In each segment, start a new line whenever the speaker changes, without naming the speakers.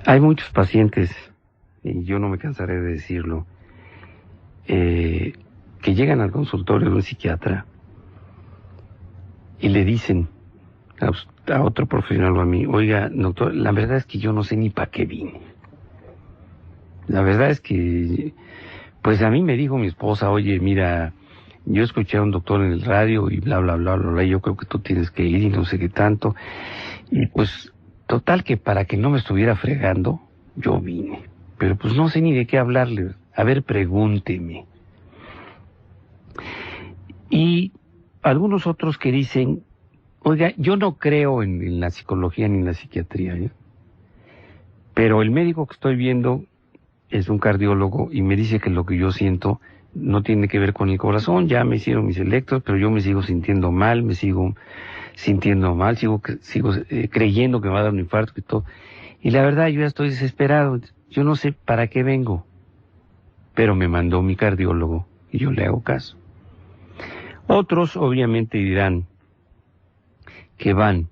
Hay muchos pacientes, y yo no me cansaré de decirlo, que llegan al consultorio de un psiquiatra y le dicen a otro profesional o a mí: oiga, doctor, la verdad es que yo no sé ni para qué vine. La verdad es que, pues a mí me dijo mi esposa: oye, mira, yo escuché a un doctor en el radio y bla, bla, bla, bla, bla, yo creo que tú tienes que ir y no sé qué tanto. Y pues, total que para que no me estuviera fregando, yo vine. Pero pues no sé ni de qué hablarle. A ver, pregúnteme. Y algunos otros que dicen: oiga, yo no creo en la psicología ni en la psiquiatría, ¿eh? Pero el médico que estoy viendo es un cardiólogo y me dice que lo que yo siento no tiene que ver con el corazón. Ya me hicieron mis electros, pero yo me sigo sintiendo mal, sigo creyendo que me va a dar un infarto y todo. Y la verdad, yo ya estoy desesperado. Yo no sé para qué vengo, pero me mandó mi cardiólogo y yo le hago caso. Otros obviamente dirán que van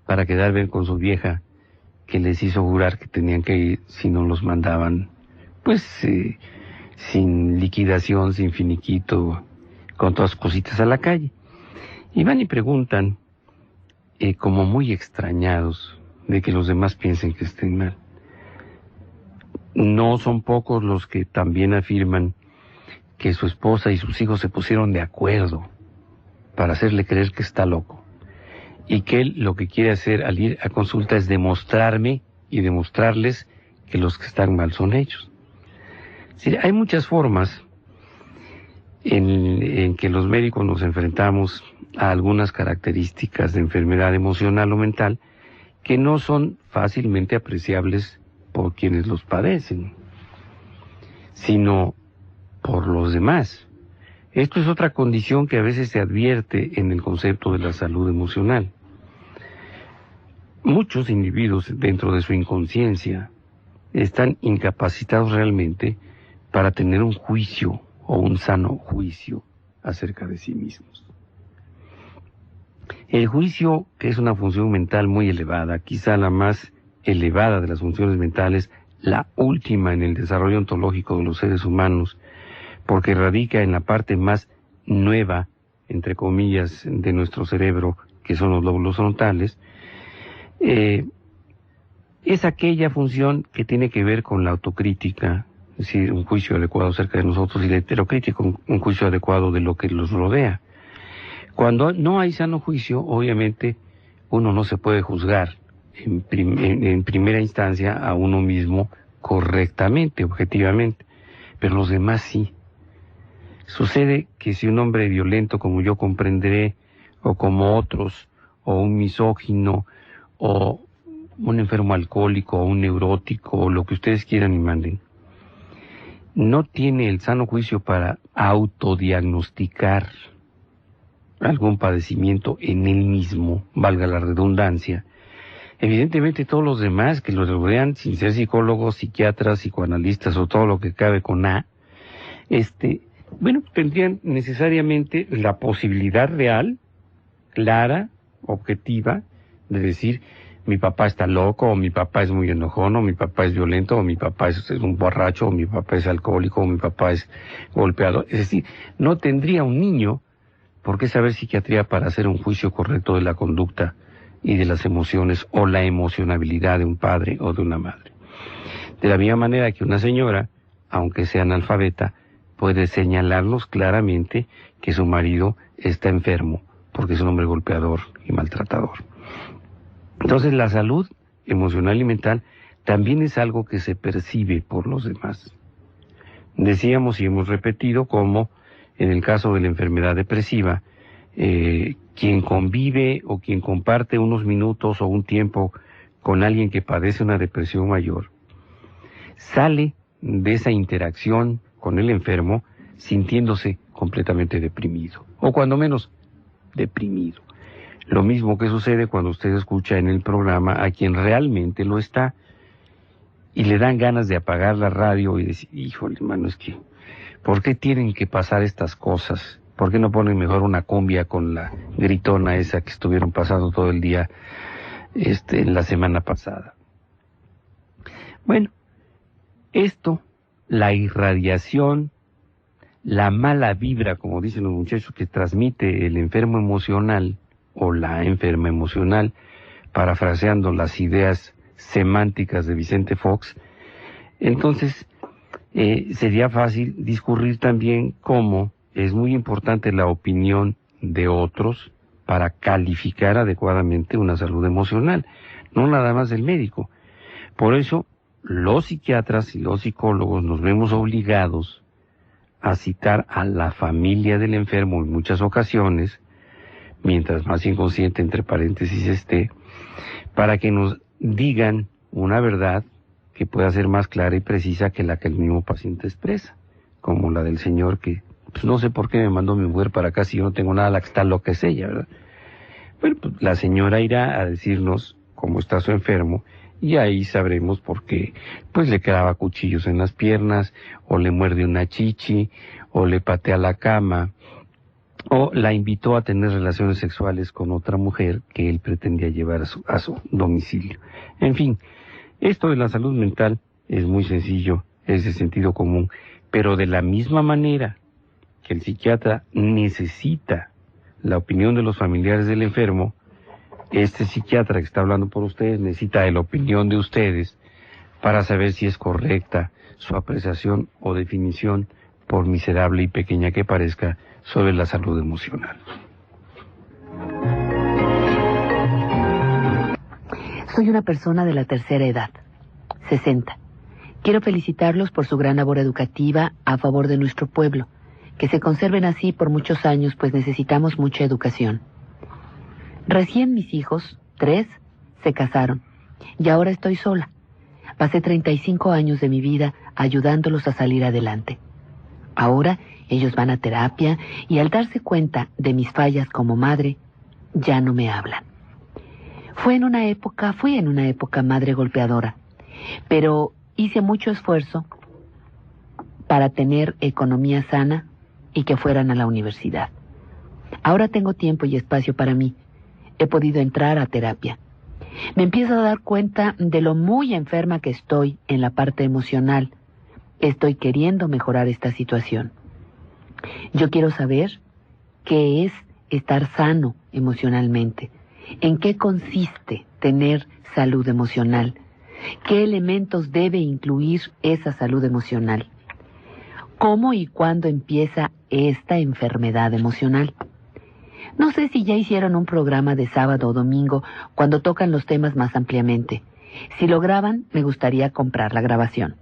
para quedar bien con su vieja, que les hizo jurar que tenían que ir si no los mandaban, pues sin liquidación, sin finiquito, con todas cositas a la calle. Y van y preguntan, como muy extrañados de que los demás piensen que estén mal. No son pocos los que también afirman que su esposa y sus hijos se pusieron de acuerdo para hacerle creer que está loco, y que él lo que quiere hacer al ir a consulta es demostrarme y demostrarles que los que están mal son ellos. Sí, hay muchas formas en que los médicos nos enfrentamos a algunas características de enfermedad emocional o mental que no son fácilmente apreciables por quienes los padecen, sino por los demás. Esto es otra condición que a veces se advierte en el concepto de la salud emocional. Muchos individuos, dentro de su inconsciencia, están incapacitados realmente para tener un juicio o un sano juicio acerca de sí mismos. El juicio, que es una función mental muy elevada, quizá la más elevada de las funciones mentales, la última en el desarrollo ontológico de los seres humanos, porque radica en la parte más nueva, entre comillas, de nuestro cerebro, que son los lóbulos frontales, es aquella función que tiene que ver con la autocrítica, es decir, un juicio adecuado acerca de nosotros, y la heterocrítica, un juicio adecuado de lo que los rodea. Cuando no hay sano juicio, obviamente, uno no se puede juzgar en primera instancia a uno mismo correctamente, objetivamente, pero los demás sí. Sucede que si un hombre violento, como yo comprenderé, o como otros, o un misógino, o un enfermo alcohólico, o un neurótico, o lo que ustedes quieran y manden, no tiene el sano juicio para autodiagnosticar algún padecimiento en él mismo, valga la redundancia, evidentemente todos los demás que lo rodean, sin ser psicólogos, psiquiatras, psicoanalistas o todo lo que cabe con A, tendrían necesariamente la posibilidad real, clara, objetiva, de decir: mi papá está loco, o mi papá es muy enojón, o mi papá es violento, o mi papá es un borracho, o mi papá es alcohólico, o mi papá es golpeador. Es decir, no tendría un niño por qué saber psiquiatría para hacer un juicio correcto de la conducta y de las emociones, o la emocionabilidad de un padre o de una madre. De la misma manera que una señora, aunque sea analfabeta, puede señalarnos claramente que su marido está enfermo, porque es un hombre golpeador y maltratador. Entonces, la salud emocional y mental también es algo que se percibe por los demás. Decíamos y hemos repetido cómo, en el caso de la enfermedad depresiva, quien convive o quien comparte unos minutos o un tiempo con alguien que padece una depresión mayor, sale de esa interacción con el enfermo sintiéndose completamente deprimido, o cuando menos deprimido. Lo mismo que sucede cuando usted escucha en el programa a quien realmente lo está, y le dan ganas de apagar la radio y decir: híjole, hermano, es que, ¿por qué tienen que pasar estas cosas? ¿Por qué no ponen mejor una cumbia con la gritona esa que estuvieron pasando todo el día en la semana pasada? Bueno, esto, la irradiación, la mala vibra, como dicen los muchachos, que transmite el enfermo emocional o la enferma emocional, parafraseando las ideas semánticas de Vicente Fox, entonces sería fácil discurrir también cómo es muy importante la opinión de otros para calificar adecuadamente una salud emocional, no nada más del médico. Por eso, los psiquiatras y los psicólogos nos vemos obligados a citar a la familia del enfermo en muchas ocasiones, mientras más inconsciente entre paréntesis esté, para que nos digan una verdad que pueda ser más clara y precisa que la que el mismo paciente expresa, como la del señor que, pues no sé por qué me mandó mi mujer para acá si yo no tengo nada, la que está loca es ella, ¿verdad? Bueno, pues la señora irá a decirnos cómo está su enfermo y ahí sabremos por qué, pues le clava cuchillos en las piernas, o le muerde una chichi, o le patea la cama, o la invitó a tener relaciones sexuales con otra mujer que él pretendía llevar a su domicilio. En fin, esto de la salud mental es muy sencillo, es de sentido común, pero de la misma manera que el psiquiatra necesita la opinión de los familiares del enfermo, este psiquiatra que está hablando por ustedes necesita de la opinión de ustedes para saber si es correcta su apreciación o definición, por miserable y pequeña que parezca, sobre la salud emocional.
Soy una persona de la tercera edad, 60. Quiero felicitarlos por su gran labor educativa a favor de nuestro pueblo. Que se conserven así por muchos años, pues necesitamos mucha educación. Recién mis hijos, 3, se casaron y ahora estoy sola. Pasé 35 años de mi vida ayudándolos a salir adelante. Ahora ellos van a terapia y al darse cuenta de mis fallas como madre, ya no me hablan. Fui en una época madre golpeadora, pero hice mucho esfuerzo para tener economía sana y que fueran a la universidad. Ahora tengo tiempo y espacio para mí. He podido entrar a terapia. Me empiezo a dar cuenta de lo muy enferma que estoy en la parte emocional. Estoy queriendo mejorar esta situación. Yo quiero saber qué es estar sano emocionalmente. ¿En qué consiste tener salud emocional? ¿Qué elementos debe incluir esa salud emocional? ¿Cómo y cuándo empieza esta enfermedad emocional? No sé si ya hicieron un programa de sábado o domingo cuando tocan los temas más ampliamente. Si lo graban, me gustaría comprar la grabación.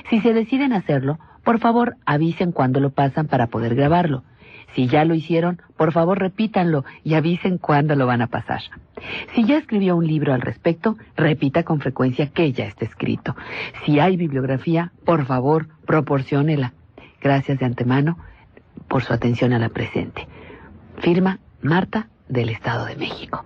Si se deciden hacerlo, por favor avisen cuándo lo pasan para poder grabarlo. Si ya lo hicieron, por favor repítanlo y avisen cuándo lo van a pasar. Si ya escribió un libro al respecto, repita con frecuencia que ya está escrito. Si hay bibliografía, por favor, proporciónela. Gracias de antemano por su atención a la presente. Firma Marta, del Estado de México.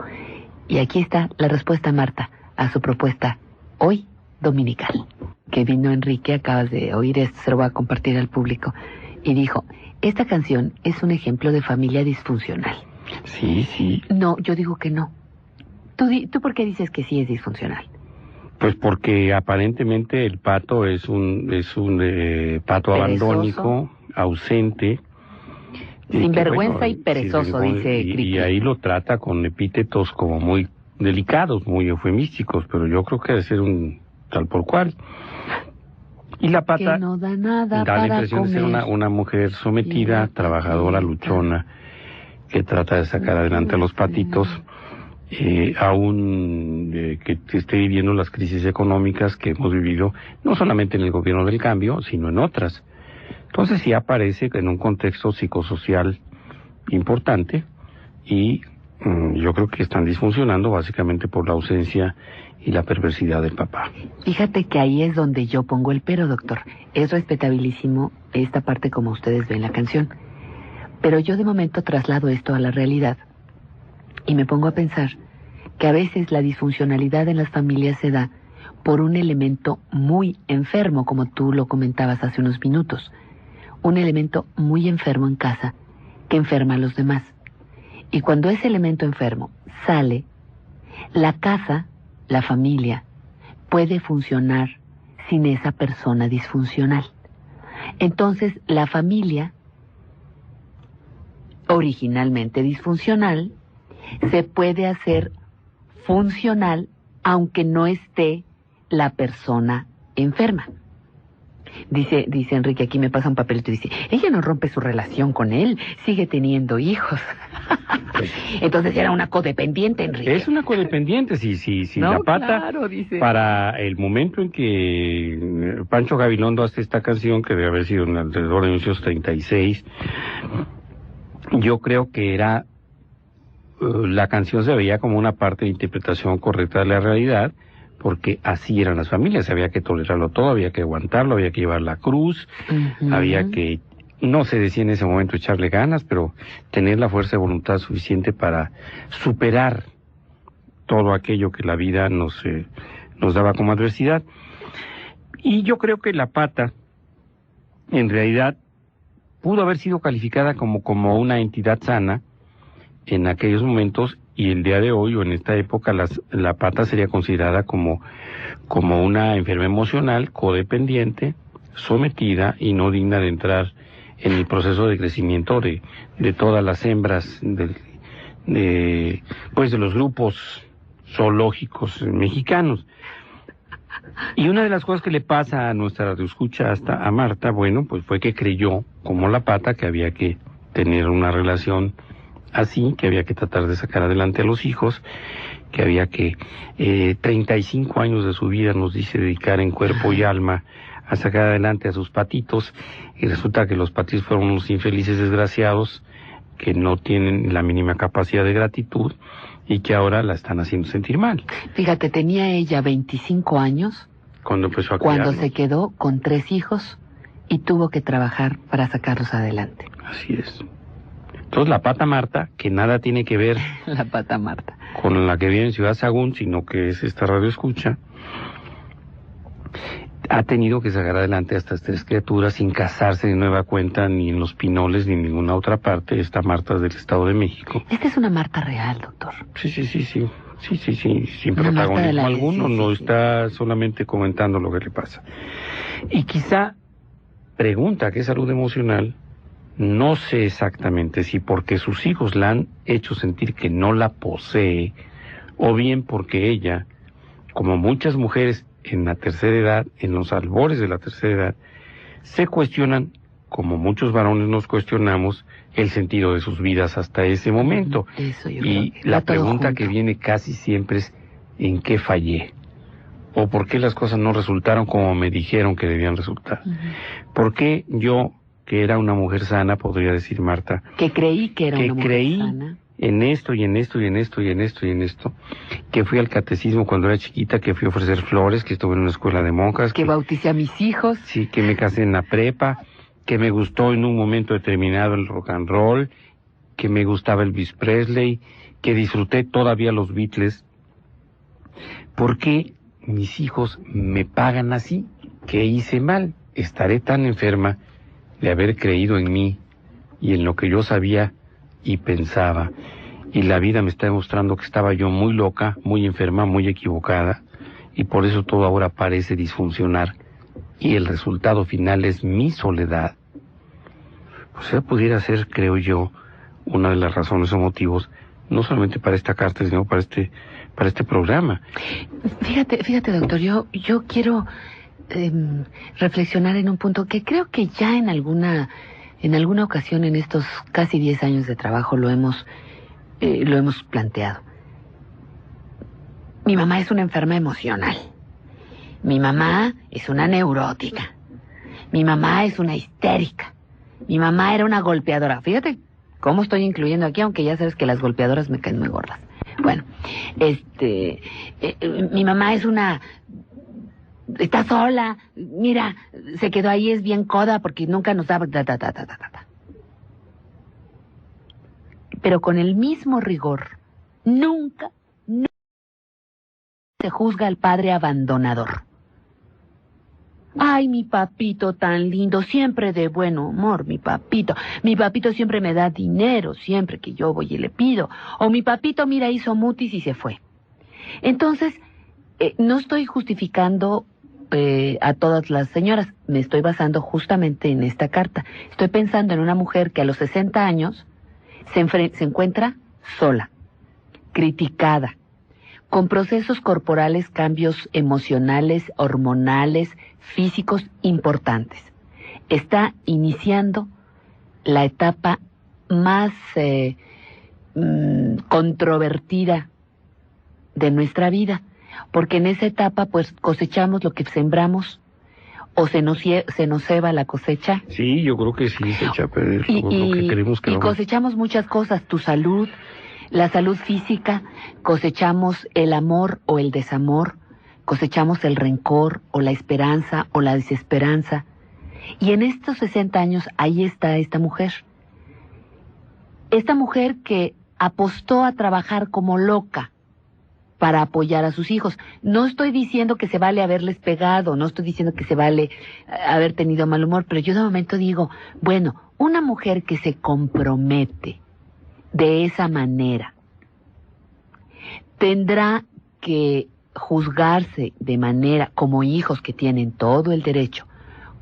Y aquí está la respuesta, Marta, a su propuesta hoy dominical. Que vino Enrique, acabas de oír esto, se lo voy a compartir al público. Y dijo, esta canción es un ejemplo de familia disfuncional.
Sí, sí.
No, yo digo que no. ¿Tú por qué dices que sí es disfuncional?
Pues porque aparentemente el pato es un pato abandónico, ausente.
Sinvergüenza bueno, y perezoso, dice Criqui.
Y ahí lo trata con epítetos como muy delicados, muy eufemísticos, pero yo creo que debe ser un tal por cual. Y la pata
que no da nada
da la impresión de ser una mujer sometida, trabajadora, luchona, que trata de sacar adelante a los patitos, aún que esté viviendo las crisis económicas que hemos vivido, no solamente en el gobierno del cambio, sino en otras. Entonces sí aparece en un contexto psicosocial importante y yo creo que están disfuncionando básicamente por la ausencia y la perversidad del papá.
Fíjate que ahí es donde yo pongo el pero, doctor. Es respetabilísimo esta parte como ustedes ven la canción. Pero yo de momento traslado esto a la realidad y me pongo a pensar que a veces la disfuncionalidad en las familias se da por un elemento muy enfermo, como tú lo comentabas hace unos minutos. Un elemento muy enfermo en casa que enferma a los demás. Y cuando ese elemento enfermo sale, la casa, la familia, puede funcionar sin esa persona disfuncional. Entonces, la familia, originalmente disfuncional, se puede hacer funcional aunque no esté la persona enferma. Dice Enrique, aquí me pasa un papelito y dice, ella no rompe su relación con él, sigue teniendo hijos. Entonces era una codependiente, Enrique.
Es una codependiente, si
No,
la pata,
claro, dice.
para el momento en que Pancho Gabilondo hace esta canción, que debe haber sido alrededor de 1936, yo creo que era, la canción se veía como una parte de interpretación correcta de la realidad, porque así eran las familias, había que tolerarlo todo, había que aguantarlo, había que llevar la cruz, había que, no se decía en ese momento echarle ganas, pero tener la fuerza de voluntad suficiente para superar todo aquello que la vida nos daba como adversidad. Y yo creo que la pata, en realidad, pudo haber sido calificada como una entidad sana en aquellos momentos, y el día de hoy o en esta época la pata sería considerada como una enferma emocional, codependiente, sometida y no digna de entrar en el proceso de crecimiento de todas las hembras de los grupos zoológicos mexicanos. Y una de las cosas que le pasa a nuestra radioescucha a Marta, bueno, pues fue que creyó, como la pata, que había que tener una relación así, que había que tratar de sacar adelante a los hijos, que había que 35 años de su vida, nos dice, dedicar en cuerpo y alma a sacar adelante a sus patitos, y resulta que los patitos fueron unos infelices desgraciados que no tienen la mínima capacidad de gratitud y que ahora la están haciendo sentir mal.
Fíjate, tenía ella 25 años
cuando empezó a
cuando
criarlos.
se quedó con 3 hijos y tuvo que trabajar para sacarlos adelante.
Así es. Entonces la pata Marta, que nada tiene que ver
La pata Marta.
con la que vive en Ciudad Sagún, sino que es esta radio escucha, ha tenido que sacar adelante a estas 3 criaturas sin casarse de nueva cuenta ni en Los Pinoles ni en ninguna otra parte. Esta Marta es del Estado de México.
Esta es una Marta real, doctor.
Sí, sin
Una Marta de
protagonismo
la-
alguno,
sí,
no
sí.
está solamente comentando lo que le pasa. Y quizá pregunta qué salud emocional, no sé exactamente si porque sus hijos la han hecho sentir que no la posee, o bien porque ella, como muchas mujeres en la tercera edad, en los albores de la tercera edad, se cuestionan, como muchos varones nos cuestionamos, el sentido de sus vidas hasta ese momento.
Eso yo
Y
creo que
la
va todo
pregunta
junto.
que viene casi siempre es, ¿en qué fallé? ¿O por qué las cosas no resultaron como me dijeron que debían resultar? ¿Por qué yo, que era una mujer sana, podría decir Marta,
Que creí que era
que
una mujer
creí
sana.
en esto y en esto y en esto y en esto y en esto, que fui al catecismo cuando era chiquita, que fui a ofrecer flores, que estuve en una escuela de monjas,
Que bauticé a mis hijos.
sí, que me casé en la prepa, que me gustó en un momento determinado el rock and roll, que me gustaba Elvis Presley, que disfruté todavía los Beatles? ¿Por qué mis hijos me pagan así? ¿Qué hice mal? ¿Estaré tan enferma de haber creído en mí y en lo que yo sabía y pensaba? Y la vida me está demostrando que estaba yo muy loca, muy enferma, muy equivocada, y por eso todo ahora parece disfuncionar, y el resultado final es mi soledad. O sea, pudiera ser, creo yo, una de las razones o motivos, no solamente para esta carta, sino para este programa.
Fíjate, doctor, yo quiero reflexionar en un punto que creo que ya en alguna ocasión en estos casi 10 años de trabajo lo hemos planteado. Mi mamá es una enferma emocional. Mi mamá es una neurótica. Mi mamá es una histérica. Mi mamá era una golpeadora. Fíjate cómo estoy incluyendo aquí, aunque ya sabes que las golpeadoras me caen muy gordas. Bueno, mi mamá es una... Está sola, mira, se quedó ahí, es bien coda porque nunca nos daba... Pero con el mismo rigor, nunca se juzga al padre abandonador. Ay, mi papito tan lindo, siempre de buen humor, mi papito. Mi papito siempre me da dinero, siempre que yo voy y le pido. O mi papito, mira, hizo mutis y se fue. Entonces, no estoy justificando a todas las señoras. Me estoy basando justamente en esta carta. Estoy pensando en una mujer que a los 60 años se encuentra sola, criticada, con procesos corporales, cambios emocionales, hormonales, físicos importantes. Está iniciando la etapa más controvertida de nuestra vida, porque en esa etapa pues cosechamos lo que sembramos, o se nos ceba la cosecha.
Sí, yo creo que sí, se echa a perder todo lo que queremos que
y cosechamos muchas cosas, tu salud, la salud física, cosechamos el amor o el desamor, cosechamos el rencor o la esperanza o la desesperanza. Y en estos 60 años ahí está esta mujer que apostó a trabajar como loca para apoyar a sus hijos. No estoy diciendo que se vale haberles pegado, no estoy diciendo que se vale haber tenido mal humor, pero yo de momento digo, bueno, una mujer que se compromete de esa manera tendrá que juzgarse de manera, como hijos que tienen todo el derecho,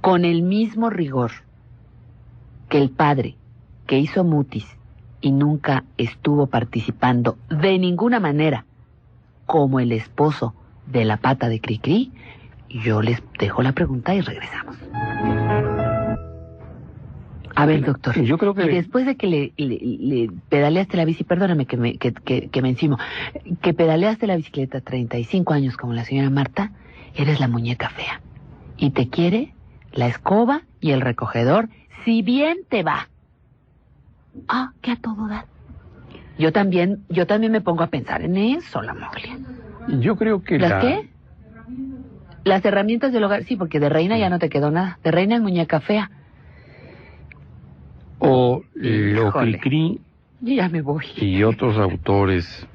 con el mismo rigor que el padre que hizo mutis y nunca estuvo participando de ninguna manera como el esposo de la pata de Cricri. Yo les dejo la pregunta y regresamos. A ver, doctor,
yo creo que...
y después de que le pedaleaste la bici, perdóname que me encimo, que pedaleaste la bicicleta 35 años como la señora Marta, eres la muñeca fea. Y te quiere la escoba y el recogedor, si bien te va. Ah, que a todo da. Yo también me pongo a pensar en eso, la Moglia.
Yo creo que
¿Las qué? Las herramientas del hogar, sí, porque de reina ya no te quedó nada. De reina es muñeca fea.
O lo Cricri
ya me voy.
y otros autores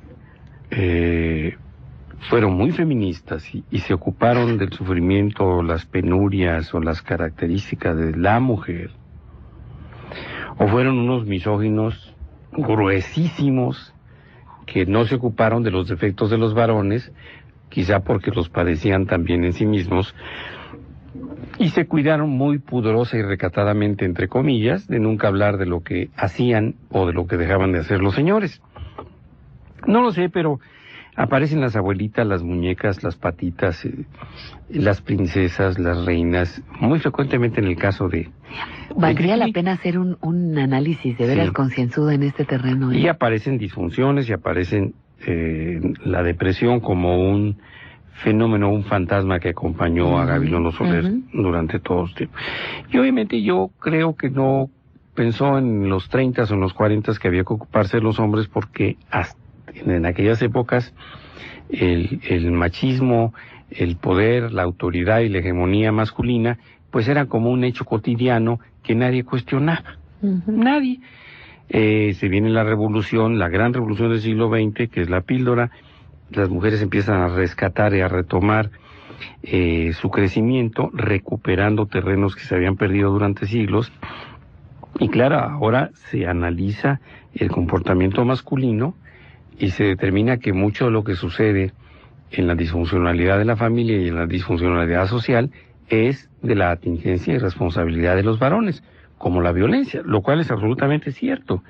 fueron muy feministas y se ocuparon del sufrimiento, las penurias o las características de la mujer. O fueron unos misóginos gruesísimos que no se ocuparon de los defectos de los varones, quizá porque los padecían también en sí mismos, y se cuidaron muy pudorosa y recatadamente, entre comillas, de nunca hablar de lo que hacían o de lo que dejaban de hacer los señores. No lo sé, pero aparecen las abuelitas, las muñecas, las patitas, las princesas, las reinas, muy frecuentemente en el caso de...
Valdría la pena hacer un análisis de veras concienzudo en este terreno.
Y aparecen disfunciones y aparecen la depresión como un fenómeno, un fantasma que acompañó a Gabilondo Soler durante todo este tiempo. Y obviamente yo creo que no pensó en los 30 o en los 40 que había que ocuparse de los hombres, porque hasta en aquellas épocas el machismo, el poder, la autoridad y la hegemonía masculina pues era como un hecho cotidiano que nadie cuestionaba. Nadie. Se viene la revolución, la gran revolución del siglo XX, que es la píldora. Las mujeres empiezan a rescatar y a retomar su crecimiento, recuperando terrenos que se habían perdido durante siglos. Y claro, ahora se analiza el comportamiento masculino y se determina que mucho de lo que sucede en la disfuncionalidad de la familia y en la disfuncionalidad social es de la atingencia y responsabilidad de los varones, como la violencia, lo cual es absolutamente cierto.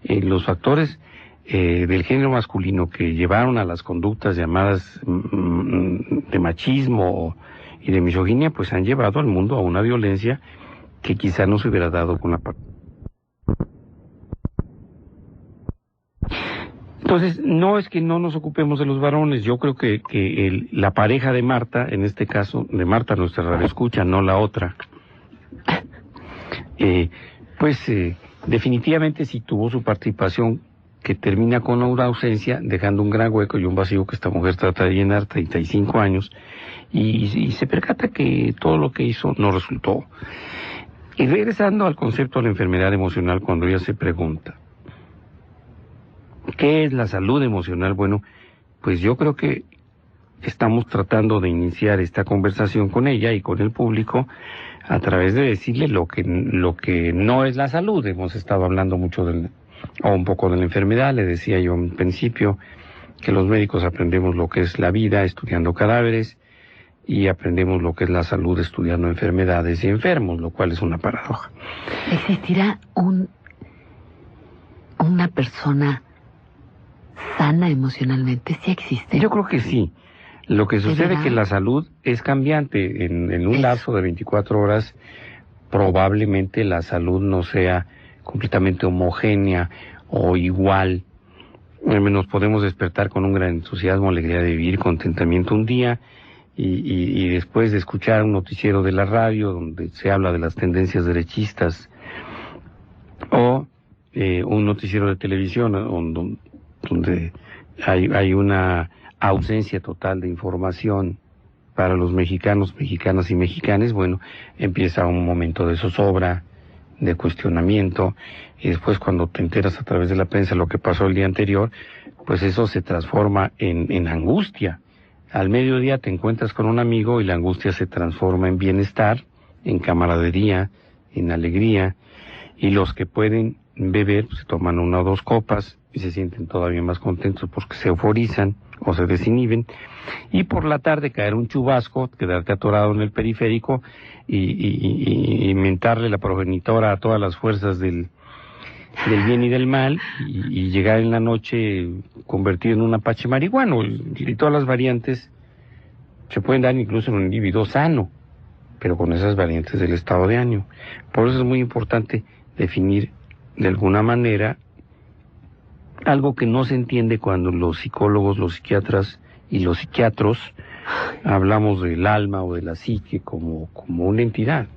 Los factores del género masculino que llevaron a las conductas llamadas de machismo y de misoginia, pues han llevado al mundo a una violencia que quizá no se hubiera dado con la parte. Entonces, no es que no nos ocupemos de los varones, yo creo que la pareja de Marta, en este caso, de Marta nuestra radioescucha, no la otra, definitivamente sí tuvo su participación, que termina con una ausencia, dejando un gran hueco y un vacío que esta mujer trata de llenar, 35 años, y se percata que todo lo que hizo no resultó. Y regresando al concepto de la enfermedad emocional, cuando ella se pregunta, ¿qué es la salud emocional? Bueno, pues yo creo que estamos tratando de iniciar esta conversación con ella y con el público a través de decirle lo que no es la salud. Hemos estado hablando mucho o un poco de la enfermedad. Le decía yo en principio que los médicos aprendemos lo que es la vida estudiando cadáveres, y aprendemos lo que es la salud estudiando enfermedades y enfermos, lo cual es una paradoja.
¿Existirá una persona sana emocionalmente? ¿Sí existe?
Yo creo que sí. Lo que sucede es que la salud es cambiante. En un lapso de 24 horas, probablemente la salud no sea completamente homogénea o igual. Nos podemos despertar con un gran entusiasmo, alegría de vivir, contentamiento un día, y después de escuchar un noticiero de la radio donde se habla de las tendencias derechistas, o un noticiero de televisión donde hay una ausencia total de información para los mexicanos, mexicanas y mexicanes, bueno, empieza un momento de zozobra, de cuestionamiento, y después cuando te enteras a través de la prensa lo que pasó el día anterior, pues eso se transforma en angustia. Al mediodía te encuentras con un amigo y la angustia se transforma en bienestar, en camaradería, en alegría, y los que pueden beber pues, se toman 1 o 2 copas y se sienten todavía más contentos porque se euforizan o se desinhiben, y por la tarde caer un chubasco, quedarte atorado en el periférico y mentarle la progenitora a todas las fuerzas del bien y del mal, y llegar en la noche convertido en un apache marihuano, y todas las variantes se pueden dar incluso en un individuo sano, pero con esas variantes del estado de ánimo. Por eso es muy importante definir de alguna manera algo que no se entiende cuando los psicólogos, los psiquiatras y los psiquiatros hablamos del alma o de la psique como una entidad.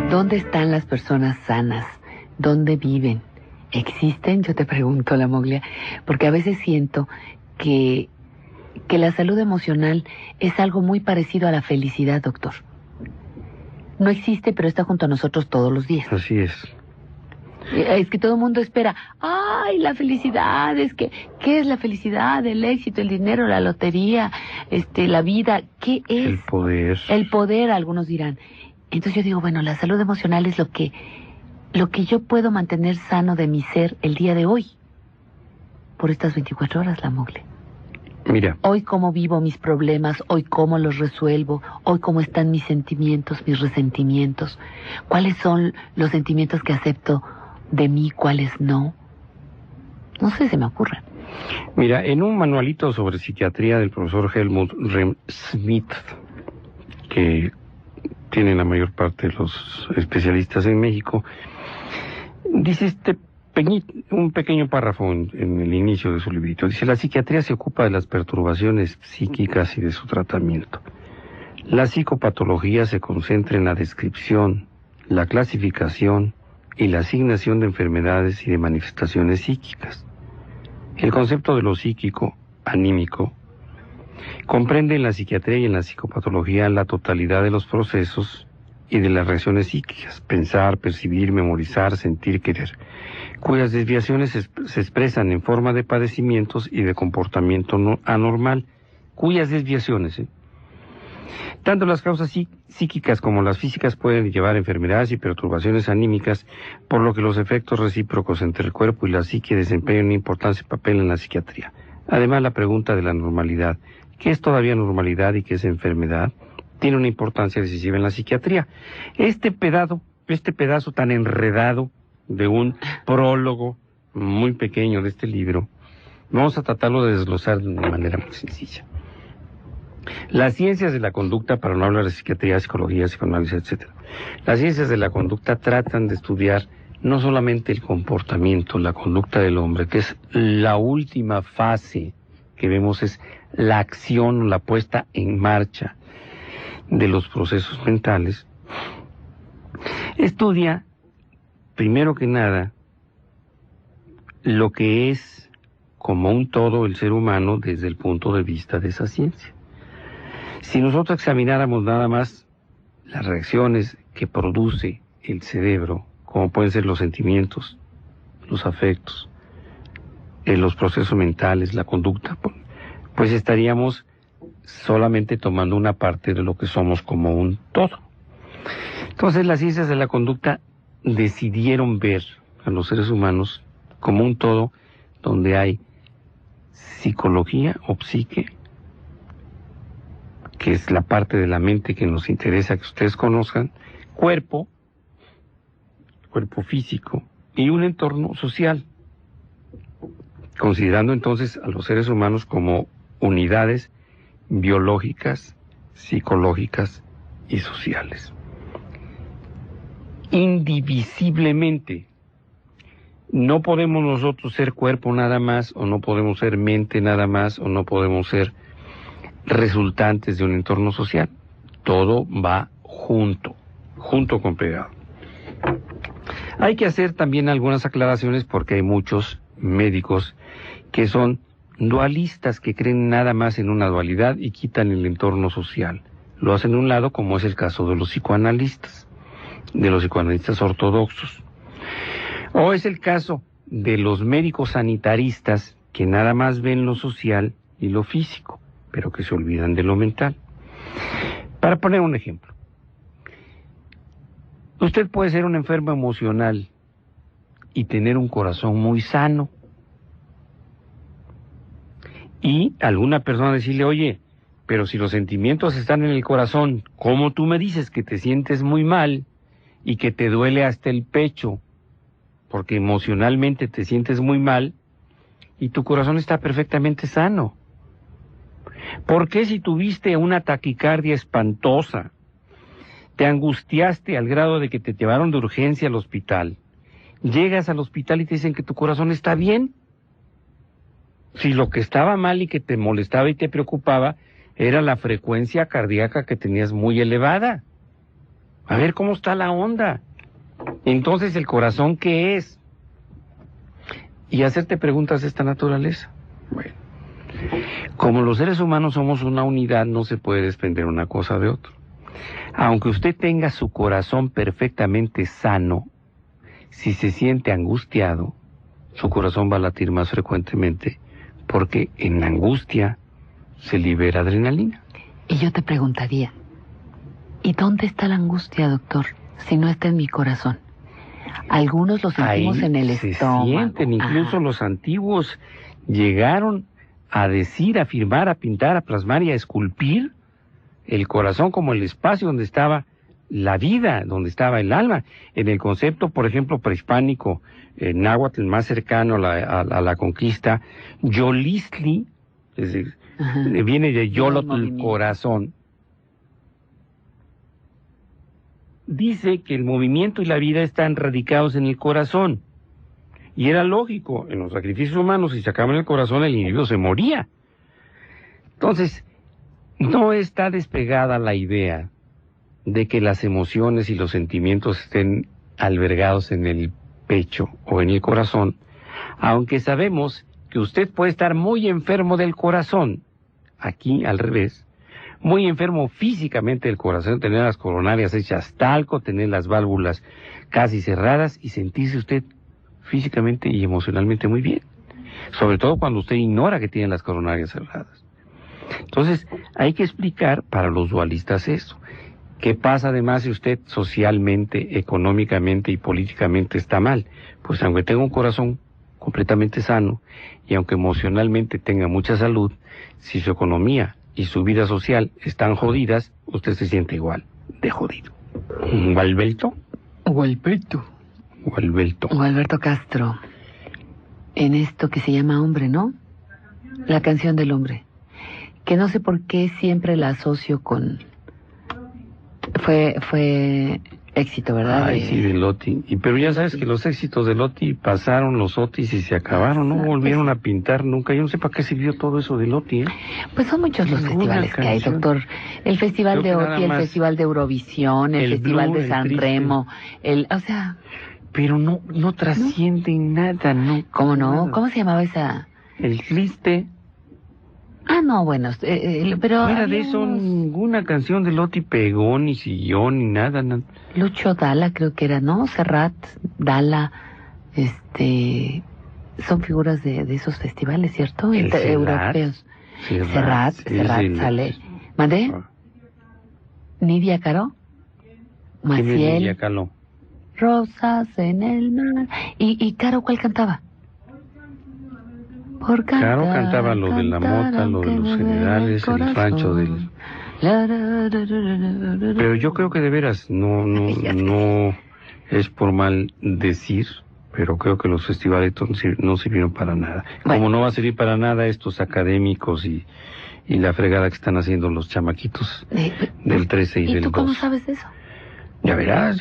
¿Dónde están las personas sanas? ¿Dónde viven? ¿Existen? Yo te pregunto, La Moglia, porque a veces siento que la salud emocional es algo muy parecido a la felicidad, doctor. No existe, pero está junto a nosotros todos los días.
Así es.
Es que todo el mundo espera, ¡ay, la felicidad! ¿Qué es la felicidad? El éxito, el dinero, la lotería, la vida, ¿qué es?
El poder.
El poder, algunos dirán. Entonces yo digo, bueno, la salud emocional es lo que yo puedo mantener sano de mi ser el día de hoy. Por estas 24 horas, La Moglia.
Mira.
Hoy cómo vivo mis problemas, hoy cómo los resuelvo, hoy cómo están mis sentimientos, mis resentimientos. ¿Cuáles son los sentimientos que acepto de mí, cuáles no? No sé, se me ocurre.
Mira, en un manualito sobre psiquiatría del profesor Helmut Smith, que tienen la mayor parte de los especialistas en México, dice un pequeño párrafo en el inicio de su librito. Dice: la psiquiatría se ocupa de las perturbaciones psíquicas y de su tratamiento. La psicopatología se concentra en la descripción, la clasificación y la asignación de enfermedades y de manifestaciones psíquicas. El concepto de lo psíquico, anímico, comprende en la psiquiatría y en la psicopatología la totalidad de los procesos y de las reacciones psíquicas: pensar, percibir, memorizar, sentir, querer, cuyas desviaciones se expresan en forma de padecimientos y de comportamiento anormal, cuyas desviaciones, tanto las causas psíquicas como las físicas pueden llevar a enfermedades y perturbaciones anímicas, por lo que los efectos recíprocos entre el cuerpo y la psique desempeñan un importante papel en la psiquiatría. Además, la pregunta de la normalidad, ¿qué es todavía normalidad y qué es enfermedad?, tiene una importancia decisiva en la psiquiatría. Este pedazo tan enredado de un prólogo muy pequeño de este libro, vamos a tratarlo de desglosar de una manera muy sencilla. Las ciencias de la conducta, para no hablar de psiquiatría, psicología, psicoanálisis, etc., las ciencias de la conducta tratan de estudiar no solamente el comportamiento, la conducta del hombre, que es la última fase que vemos, es la acción, la puesta en marcha de los procesos mentales. Estudia, primero que nada, lo que es como un todo el ser humano desde el punto de vista de esa ciencia. Si nosotros examináramos nada más las reacciones que produce el cerebro, como pueden ser los sentimientos, los afectos, los procesos mentales, la conducta, pues estaríamos solamente tomando una parte de lo que somos como un todo. Entonces las ciencias de la conducta decidieron ver a los seres humanos como un todo donde hay psicología o psique, que es la parte de la mente que nos interesa que ustedes conozcan, cuerpo físico y un entorno social, considerando entonces a los seres humanos como unidades biológicas, psicológicas y sociales. Indivisiblemente. No podemos nosotros ser cuerpo nada más, o no podemos ser mente nada más, o no podemos ser resultantes de un entorno social. Todo va junto con pegado. Hay que hacer también algunas aclaraciones porque hay muchos médicos que son dualistas, que creen nada más en una dualidad y quitan el entorno social. Lo hacen de un lado, como es el caso de los psicoanalistas ortodoxos. O es el caso de los médicos sanitaristas que nada más ven lo social y lo físico, pero que se olvidan de lo mental. Para poner un ejemplo, usted puede ser un enfermo emocional y tener un corazón muy sano. Y alguna persona decirle, oye, pero si los sentimientos están en el corazón, ¿cómo tú me dices que te sientes muy mal y que te duele hasta el pecho? Porque emocionalmente te sientes muy mal y tu corazón está perfectamente sano. ¿Por qué si tuviste una taquicardia espantosa, te angustiaste al grado de que te llevaron de urgencia al hospital, llegas al hospital y te dicen que tu corazón está bien? Si lo que estaba mal y que te molestaba y te preocupaba era la frecuencia cardíaca que tenías muy elevada. A ver cómo está la onda. Entonces, ¿el corazón qué es? Y hacerte preguntas de esta naturaleza. Bueno, como los seres humanos somos una unidad, no se puede desprender una cosa de otra. Aunque usted tenga su corazón perfectamente sano, si se siente angustiado, su corazón va a latir más frecuentemente, porque en la angustia se libera adrenalina.
Y yo te preguntaría, ¿y dónde está la angustia, doctor, si no está en mi corazón? Algunos lo sentimos
ahí
en el
se
estómago.
Sienten, incluso los antiguos llegaron a decir, a afirmar, a pintar, a plasmar y a esculpir el corazón como el espacio donde estaba la vida, donde estaba el alma. En el concepto, por ejemplo, prehispánico, náhuatl más cercano a la conquista, Yolistli, es decir, viene de Yolotl, corazón. Dice que el movimiento y la vida están radicados en el corazón. Y era lógico, en los sacrificios humanos, si sacaban el corazón, el individuo se moría. Entonces, no está despegada la idea de que las emociones y los sentimientos estén albergados en el pecho o en el corazón, aunque sabemos que usted puede estar muy enfermo del corazón, aquí al revés, muy enfermo físicamente del corazón, tener las coronarias hechas talco, tener las válvulas casi cerradas y sentirse usted físicamente y emocionalmente muy bien, sobre todo cuando usted ignora que tiene las coronarias cerradas. Entonces, hay que explicar para los dualistas eso. ¿Qué pasa además si usted socialmente, económicamente y políticamente está mal? Pues aunque tenga un corazón completamente sano y aunque emocionalmente tenga mucha salud, si su economía y su vida social están jodidas, usted se siente igual de jodido. ¿Gualberto?
Gualberto Castro, en esto que se llama Hombre, ¿no? La canción del hombre, que no sé por qué siempre la asocio con... Fue éxito, ¿verdad?
Ay, sí, de Loti. Pero ya sabes que los éxitos de Loti pasaron los Otis y se acabaron, no volvieron a pintar nunca. Yo no sé para qué sirvió todo eso de Loti, ¿eh?
Pues son muchos los festivales que hay, doctor. El Festival de Oti, el Festival de Eurovisión, el Festival de San Remo, o sea...
Pero no trascienden nada, ¿no?
¿Cómo no?
Nada.
¿Cómo se llamaba esa...?
El Triste.
Ah, no, bueno, pero...
No era de eso, ninguna canción de Loti pegó, ni siguió, ni nada, nada.
Lucho Dalla creo que era, ¿no? Serrat, Dalla, son figuras de esos festivales, ¿cierto? Europeos. Serrat sale. ¿Mandé? Nidia Caro. Maciel,
Caló?
Rosas en el mar. ¿Y Caro cuál cantaba? Por cantar,
Caro cantaba lo de la mota, lo de los generales, el rancho del... Pero yo creo que de veras, no es por mal decir, pero creo que los festivales no sirvieron para nada.
Bueno.
Como no va a servir para nada estos académicos y la fregada que están haciendo los chamaquitos del 13 y del 2.
¿Y tú cómo sabes eso?
Ya verás,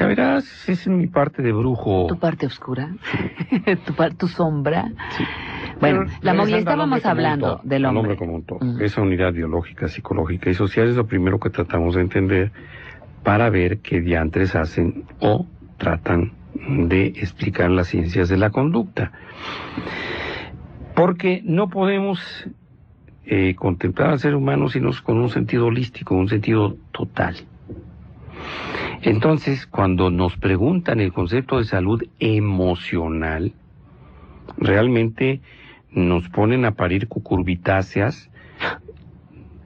esa es mi parte de brujo.
Tu parte oscura, tu sombra.
Sí.
Bueno,
Pero
estábamos hablando del hombre.
El hombre como un todo. Esa unidad biológica, psicológica y social es lo primero que tratamos de entender para ver qué diantres hacen o tratan de explicar las ciencias de la conducta. Porque no podemos contemplar al ser humano sino con un sentido holístico, un sentido total. Entonces, cuando nos preguntan el concepto de salud emocional, realmente nos ponen a parir cucurbitáceas.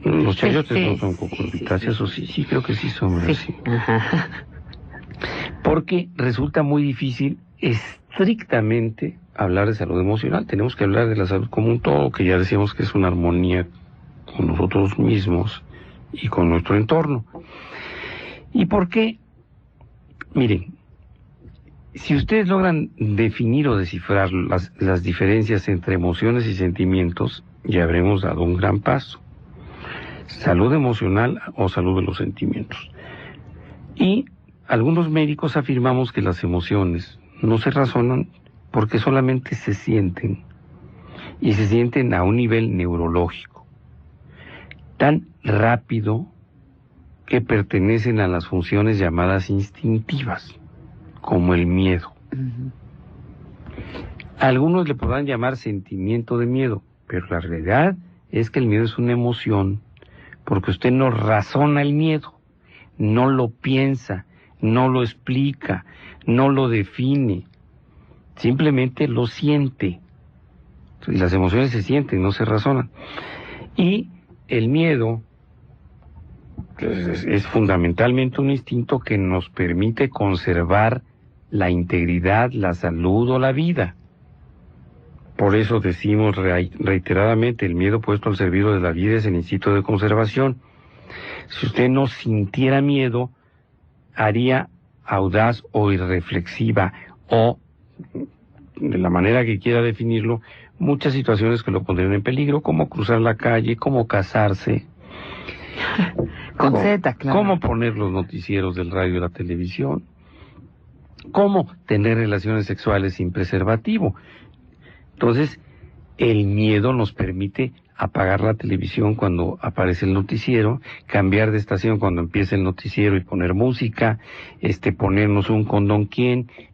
Los chayotes no son cucurbitáceas, o sí, creo que sí son, ¿verdad? Sí. Porque resulta muy difícil estrictamente hablar de salud emocional. Tenemos que hablar de la salud como un todo, que ya decíamos que es una armonía con nosotros mismos y con nuestro entorno. ¿Y por qué? Miren, si ustedes logran definir o descifrar las diferencias entre emociones y sentimientos, ya habremos dado un gran paso. Salud emocional o salud de los sentimientos. Y algunos médicos afirmamos que las emociones no se razonan porque solamente se sienten. Y se sienten a un nivel neurológico. Tan rápido que pertenecen a las funciones llamadas instintivas, como el miedo. Algunos le podrán llamar sentimiento de miedo, pero la realidad es que el miedo es una emoción, porque usted no razona el miedo, no lo piensa, no lo explica, no lo define, simplemente lo siente. Y las emociones se sienten, no se razonan. Y el miedo es fundamentalmente un instinto que nos permite conservar la integridad, la salud o la vida. Por eso decimos reiteradamente, el miedo puesto al servicio de la vida es el instinto de conservación. Si usted no sintiera miedo, haría audaz o irreflexiva, o, de la manera que quiera definirlo, muchas situaciones que lo pondrían en peligro, como cruzar la calle, como casarse,
con Z, claro.
Cómo poner los noticieros del radio y la televisión, cómo tener relaciones sexuales sin preservativo. Entonces, el miedo nos permite apagar la televisión cuando aparece el noticiero, cambiar de estación cuando empieza el noticiero y poner música, ponernos un condón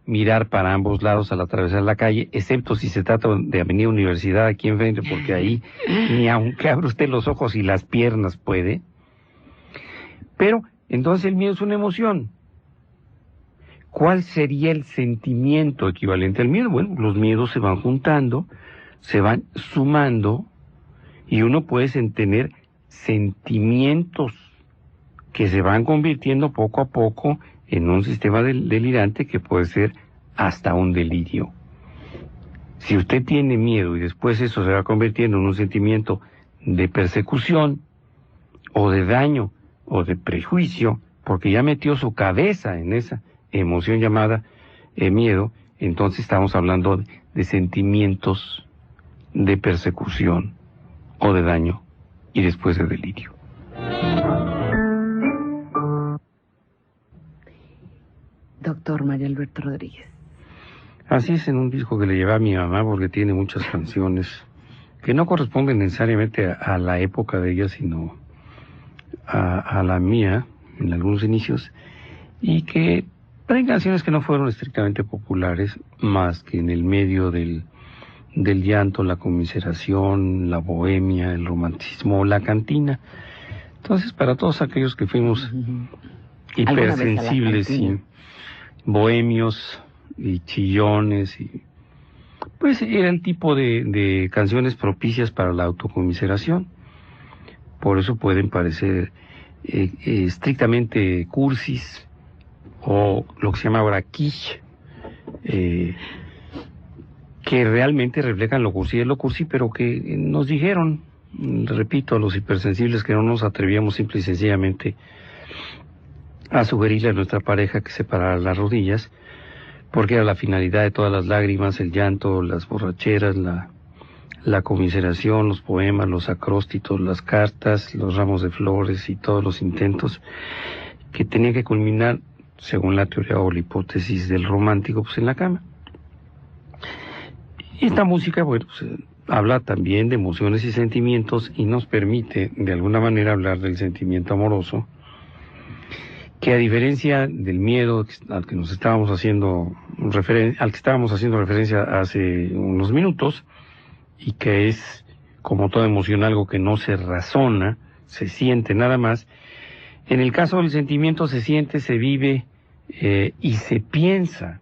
mirar para ambos lados al atravesar la calle, excepto si se trata de Avenida Universidad aquí enfrente, porque ahí ni aunque abra usted los ojos y las piernas puede. Pero entonces el miedo es una emoción. ¿Cuál sería el sentimiento equivalente al miedo? Bueno, los miedos se van juntando, se van sumando, y uno puede tener sentimientos que se van convirtiendo poco a poco en un sistema delirante que puede ser hasta un delirio. Si usted tiene miedo y después eso se va convirtiendo en un sentimiento de persecución o de daño o de prejuicio, porque ya metió su cabeza en esa emoción llamada miedo, entonces estamos hablando de sentimientos de persecución o de daño y después de delirio.
Doctor Mario Alberto Rodríguez.
Así es, en un disco que le llevé a mi mamá, porque tiene muchas canciones que no corresponden necesariamente a la época de ella, sino a la mía, en algunos inicios, y que hay canciones que no fueron estrictamente populares, más que en el medio del llanto, la conmiseración, la bohemia, el romanticismo, la cantina. Entonces, para todos aquellos que fuimos hipersensibles y bohemios y chillones, y pues era el tipo de canciones propicias para la autoconmiseración. Por eso pueden parecer estrictamente cursis o lo que se llama ahora quiche, que realmente reflejan lo cursi, pero que nos dijeron, repito, a los hipersensibles, que no nos atrevíamos simple y sencillamente a sugerirle a nuestra pareja que se parara las rodillas, porque era la finalidad de todas las lágrimas, el llanto, las borracheras, la conmiseración, los poemas, los acróstitos, las cartas, los ramos de flores y todos los intentos que tenían que culminar, según la teoría o la hipótesis del romántico, pues en la cama. Esta música, bueno, pues, habla también de emociones y sentimientos y nos permite, de alguna manera, hablar del sentimiento amoroso, que a diferencia del miedo al que estábamos haciendo referencia hace unos minutos, y que es, como toda emoción, algo que no se razona, se siente nada más, en el caso del sentimiento se siente, se vive y se piensa.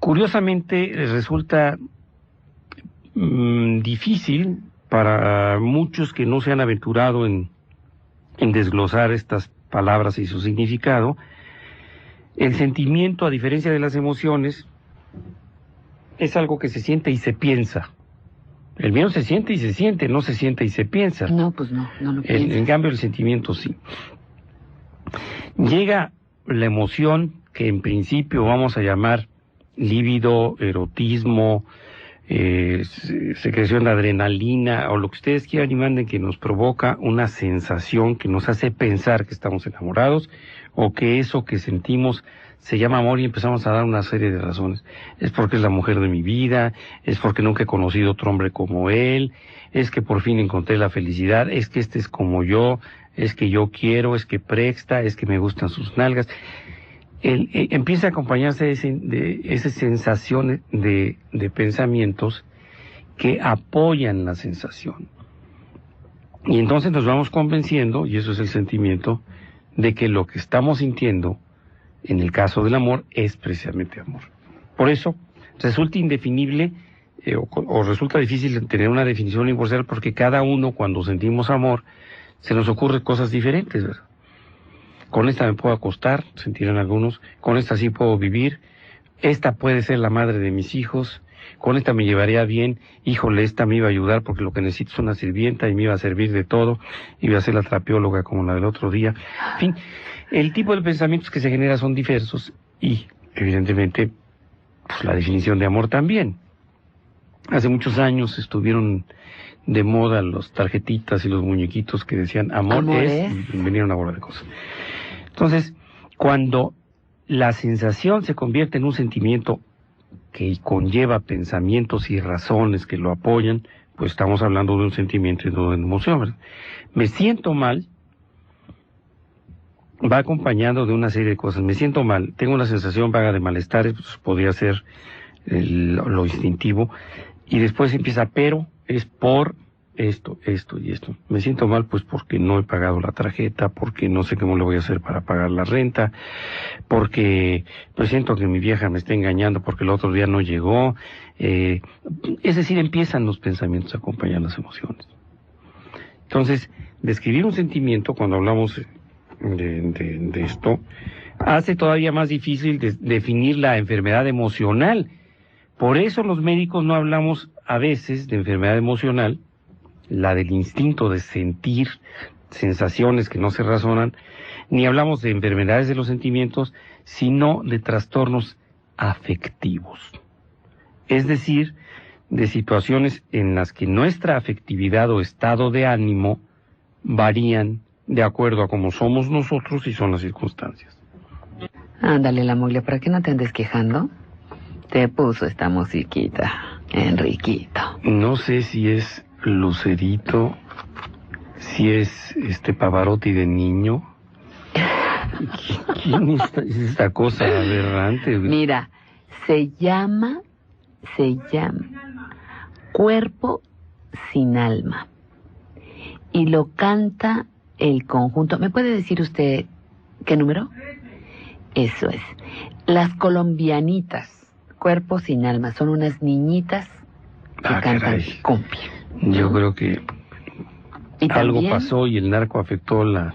Curiosamente resulta difícil para muchos que no se han aventurado en desglosar estas palabras y su significado. El sentimiento, a diferencia de las emociones, es algo que se siente y se piensa. El miedo se siente y se siente, no se siente y se piensa.
No, pues no lo pienso.
En cambio, el sentimiento sí. Llega la emoción, que en principio vamos a llamar líbido, erotismo, secreción de adrenalina, o lo que ustedes quieran y manden, que nos provoca una sensación que nos hace pensar que estamos enamorados, o que eso que sentimos se llama amor, y empezamos a dar una serie de razones. Es porque es la mujer de mi vida, es porque nunca he conocido otro hombre como él, es que por fin encontré la felicidad, es que este es como yo, es que yo quiero, es que presta, es que me gustan sus nalgas. Empieza a acompañarse de esas sensaciones de pensamientos que apoyan la sensación. Y entonces nos vamos convenciendo, y eso es el sentimiento, de que lo que estamos sintiendo, en el caso del amor, es precisamente amor. Por eso resulta indefinible o resulta difícil tener una definición universal, porque cada uno, cuando sentimos amor, se nos ocurren cosas diferentes, ¿verdad? Con esta me puedo acostar, sentirán algunos, con esta sí puedo vivir, esta puede ser la madre de mis hijos, con esta me llevaría bien, híjole, esta me iba a ayudar porque lo que necesito es una sirvienta y me iba a servir de todo, iba a ser la trapeóloga como la del otro día. En fin, el tipo de pensamientos que se generan son diversos y, evidentemente, pues la definición de amor también. Hace muchos años estuvieron de moda los tarjetitas y los muñequitos que decían amor es, y venían una bola de cosas. Entonces, cuando la sensación se convierte en un sentimiento que conlleva pensamientos y razones que lo apoyan, pues estamos hablando de un sentimiento y no de una emoción, ¿verdad? Me siento mal, va acompañado de una serie de cosas. Me siento mal, tengo una sensación vaga de malestar, pues podría ser lo instintivo, y después empieza, pero es por esto y esto. Me siento mal pues porque no he pagado la tarjeta, porque no sé cómo le voy a hacer para pagar la renta, porque pues siento que mi vieja me está engañando porque el otro día no llegó. Es decir, empiezan los pensamientos a acompañar las emociones. Entonces, describir un sentimiento, cuando hablamos de esto, hace todavía más difícil definir la enfermedad emocional. Por eso los médicos no hablamos a veces de enfermedad emocional, la del instinto de sentir sensaciones que no se razonan, ni hablamos de enfermedades de los sentimientos, sino de trastornos afectivos. Es decir, de situaciones en las que nuestra afectividad o estado de ánimo varían de acuerdo a cómo somos nosotros y son las circunstancias.
Ándale, la Moglia, ¿para qué no te andes quejando? Te puso esta musiquita, Enriquito.
No sé si es Lucerito, si es Pavarotti de niño. ¿Quién es esta cosa aberrante?
Mira, se llama Cuerpo sin Alma. Y lo canta el conjunto. ¿Me puede decir usted qué número? Eso es. Las Colombianitas. Cuerpo sin Alma. Son unas niñitas que cantan cumbia.
Yo creo que algo pasó y el narco afectó la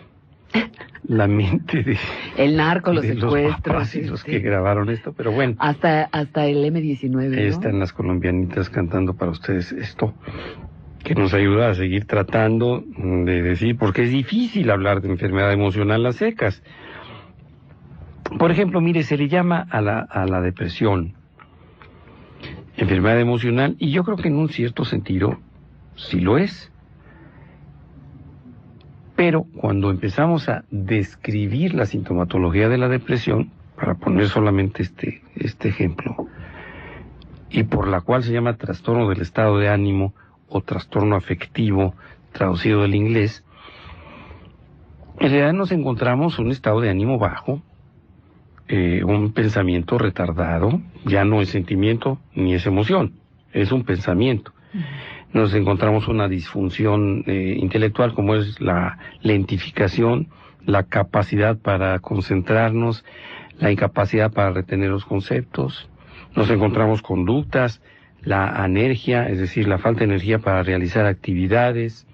la mente de...
El narco, los
de
secuestros.
Los papás y los que grabaron esto, pero bueno.
Hasta el M-19, ¿no?
Están las colombianitas cantando para ustedes esto, que nos ayuda a seguir tratando de decir, porque es difícil hablar de enfermedad emocional a secas. Por ejemplo, mire, se le llama a la depresión enfermedad emocional, y yo creo que en un cierto sentido sí lo es. Pero cuando empezamos a describir la sintomatología de la depresión, para poner solamente este ejemplo, y por la cual se llama trastorno del estado de ánimo o trastorno afectivo, traducido del inglés, en realidad nos encontramos un estado de ánimo bajo, un pensamiento retardado, ya no es sentimiento ni es emoción, es un pensamiento. Nos encontramos una disfunción intelectual, como es la lentificación, la capacidad para concentrarnos, la incapacidad para retener los conceptos. Nos encontramos conductas, la anergia, es decir, la falta de energía para realizar actividades,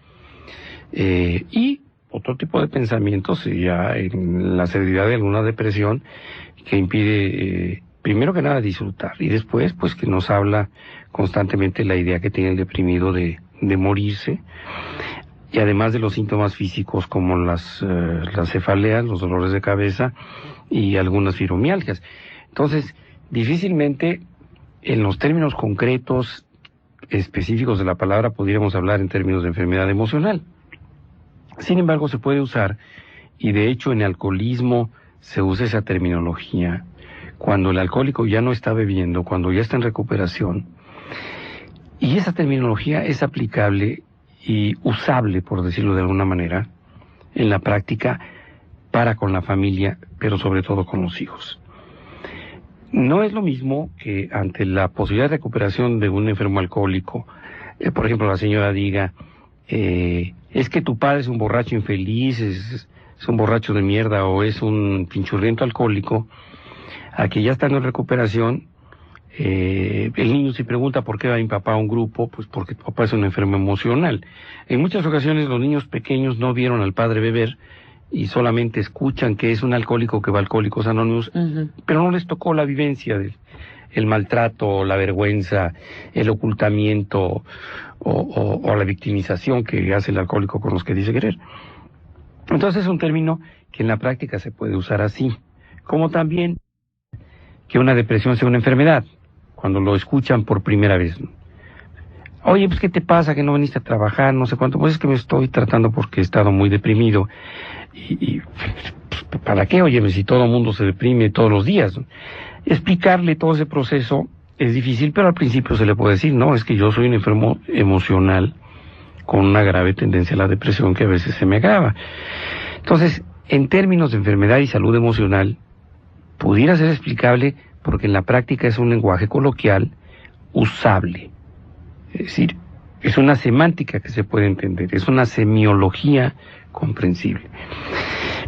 y otro tipo de pensamientos, ya en la severidad de alguna depresión, que impide, primero que nada, disfrutar, y después, pues, que nos habla constantemente la idea que tiene el deprimido de morirse, y además de los síntomas físicos como las cefaleas, los dolores de cabeza y algunas fibromialgias. Entonces, difícilmente en los términos concretos, específicos de la palabra, pudiéramos hablar en términos de enfermedad emocional. Sin embargo, se puede usar, y de hecho en el alcoholismo se usa esa terminología, cuando el alcohólico ya no está bebiendo, cuando ya está en recuperación, y esa terminología es aplicable y usable, por decirlo de alguna manera, en la práctica para con la familia, pero sobre todo con los hijos. No es lo mismo que ante la posibilidad de recuperación de un enfermo alcohólico, por ejemplo, la señora diga, es que tu padre es un borracho infeliz, es un borracho de mierda o es un pinchurriento alcohólico, a que ya estando en recuperación, el niño se pregunta por qué va mi papá a un grupo, pues porque tu papá es un enfermo emocional. En muchas ocasiones los niños pequeños no vieron al padre beber y solamente escuchan que es un alcohólico que va a Alcohólicos Anónimos, pero no les tocó la vivencia del maltrato, la vergüenza, el ocultamiento o la victimización que hace el alcohólico con los que dice querer. Entonces es un término que en la práctica se puede usar así, como también que una depresión sea una enfermedad, cuando lo escuchan por primera vez. Oye, pues ¿qué te pasa? Que no viniste a trabajar, no sé cuánto. Pues es que me estoy tratando porque he estado muy deprimido. Y ¿para qué? Oye, si todo el mundo se deprime todos los días, ¿no? Explicarle todo ese proceso es difícil, pero al principio se le puede decir, no, es que yo soy un enfermo emocional con una grave tendencia a la depresión que a veces se me agrava. Entonces, en términos de enfermedad y salud emocional, pudiera ser explicable porque en la práctica es un lenguaje coloquial usable. Es decir, es una semántica que se puede entender, es una semiología comprensible.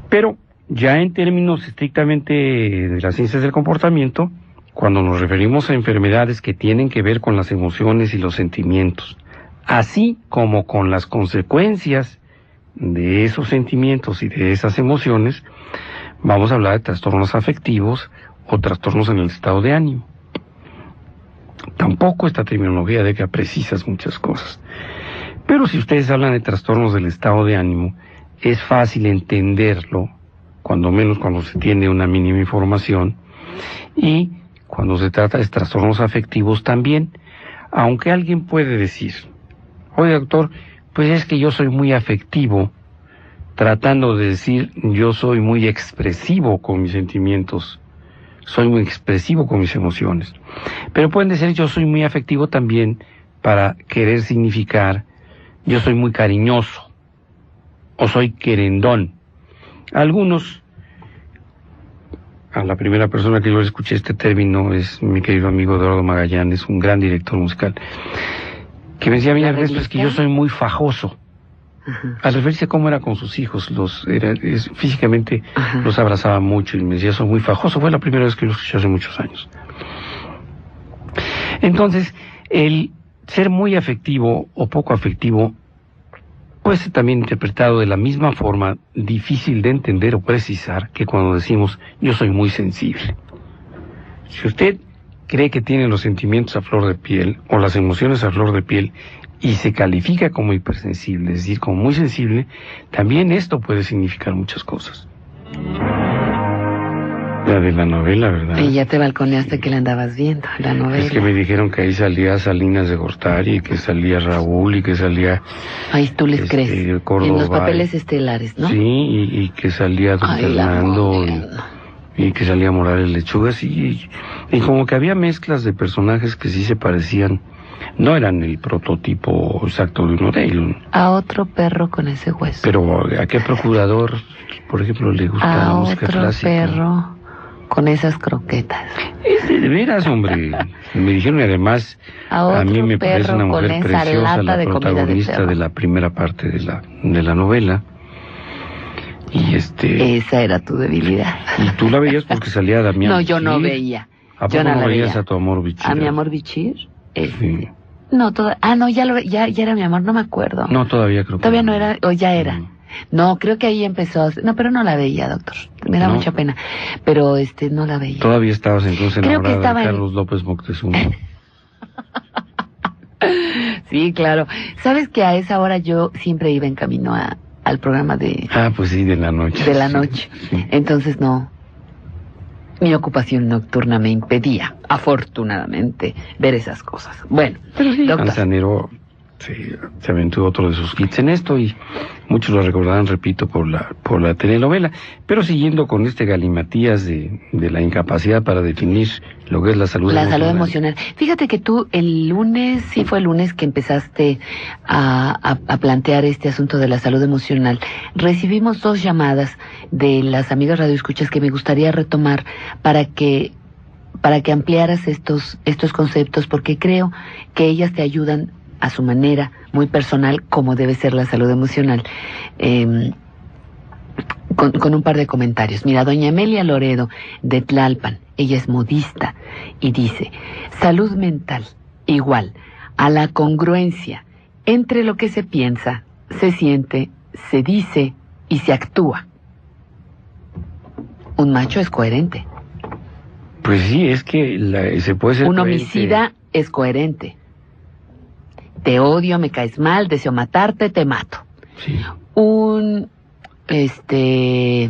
Pero ya en términos estrictamente de las ciencias del comportamiento, cuando nos referimos a enfermedades que tienen que ver con las emociones y los sentimientos, así como con las consecuencias de esos sentimientos y de esas emociones, vamos a hablar de trastornos afectivos o trastornos en el estado de ánimo. Tampoco esta terminología deja precisas muchas cosas. Pero si ustedes hablan de trastornos del estado de ánimo, es fácil entenderlo, cuando menos cuando se tiene una mínima información, y cuando se trata de trastornos afectivos también, aunque alguien puede decir, oye doctor, pues es que yo soy muy afectivo, tratando de decir yo soy muy expresivo con mis sentimientos, soy muy expresivo con mis emociones. Pero pueden decir yo soy muy afectivo también para querer significar yo soy muy cariñoso o soy querendón. Algunos, a la primera persona que yo escuché este término es mi querido amigo Eduardo Magallanes, un gran director musical, que me decía, mira, es que yo soy muy fajoso. Al referirse a cómo era con sus hijos, físicamente los abrazaba mucho y me decía, soy muy fajoso. Fue la primera vez que lo escuché hace muchos años. Entonces, el ser muy afectivo o poco afectivo puede ser también interpretado de la misma forma, difícil de entender o precisar, que cuando decimos yo soy muy sensible. Si usted cree que tiene los sentimientos a flor de piel o las emociones a flor de piel y se califica como hipersensible, es decir, como muy sensible, también esto puede significar muchas cosas. La de la novela, ¿verdad?
Y ya te balconeaste que la andabas viendo, la novela.
Es que me dijeron que ahí salía Salinas de Gortari, y que salía Raúl, y que salía...
Ay, tú les crees.
Córdoba,
en los papeles estelares, ¿no?
Sí, y que salía Don Fernando, y que salía Morales Lechugas, y como que había mezclas de personajes que sí se parecían. No eran el prototipo exacto de uno de ellos.
A otro perro con ese hueso.
Pero ¿a qué procurador, por ejemplo, le gusta la música clásica?
A otro perro con esas croquetas.
De veras, hombre. Me dijeron, y además, a mí me parece una mujer preciosa, la protagonista de la primera parte de la novela. Y
Esa era tu debilidad.
Y tú la veías porque salía Damián
Bichir. No, yo no veía.
¿A poco no veías a tu amor Bichir?
¿A mi amor Bichir?
Sí.
No, ya era mi amor, no me acuerdo.
No, todavía creo que
todavía no era, o ya era. No, creo que ahí empezó. No, pero no la veía, doctor. Me da mucha pena. Pero no la veía.
Todavía estabas entonces enamorada de Carlos López Moctezuma.
Sí, claro. ¿Sabes que a esa hora yo siempre iba en camino al programa de...
pues sí, de la noche.
De la noche. Sí. Entonces no. Mi ocupación nocturna me impedía, afortunadamente, ver esas cosas. Bueno,
pero sí,
doctor.
Manzanero se aventó otro de sus hits en esto y muchos lo recordarán, repito, por la telenovela. Pero siguiendo con este galimatías de la incapacidad para definir lo que es la salud emocional.
La salud emocional. Fíjate que tú el lunes, sí fue el lunes que empezaste a plantear este asunto de la salud emocional. Recibimos 2 llamadas de las amigas radioescuchas que me gustaría retomar para que ampliaras estos conceptos, porque creo que ellas te ayudan a su manera, muy personal, como debe ser la salud emocional. Con un par de comentarios. Mira, doña Amelia Loredo, de Tlalpan, ella es modista, y dice, salud mental, igual a la congruencia entre lo que se piensa, se siente, se dice y se actúa. Un macho es coherente.
Pues sí, es que se puede ser
un
coherente.
Homicida es coherente. Te odio, me caes mal, deseo matarte, te mato.
Sí.
De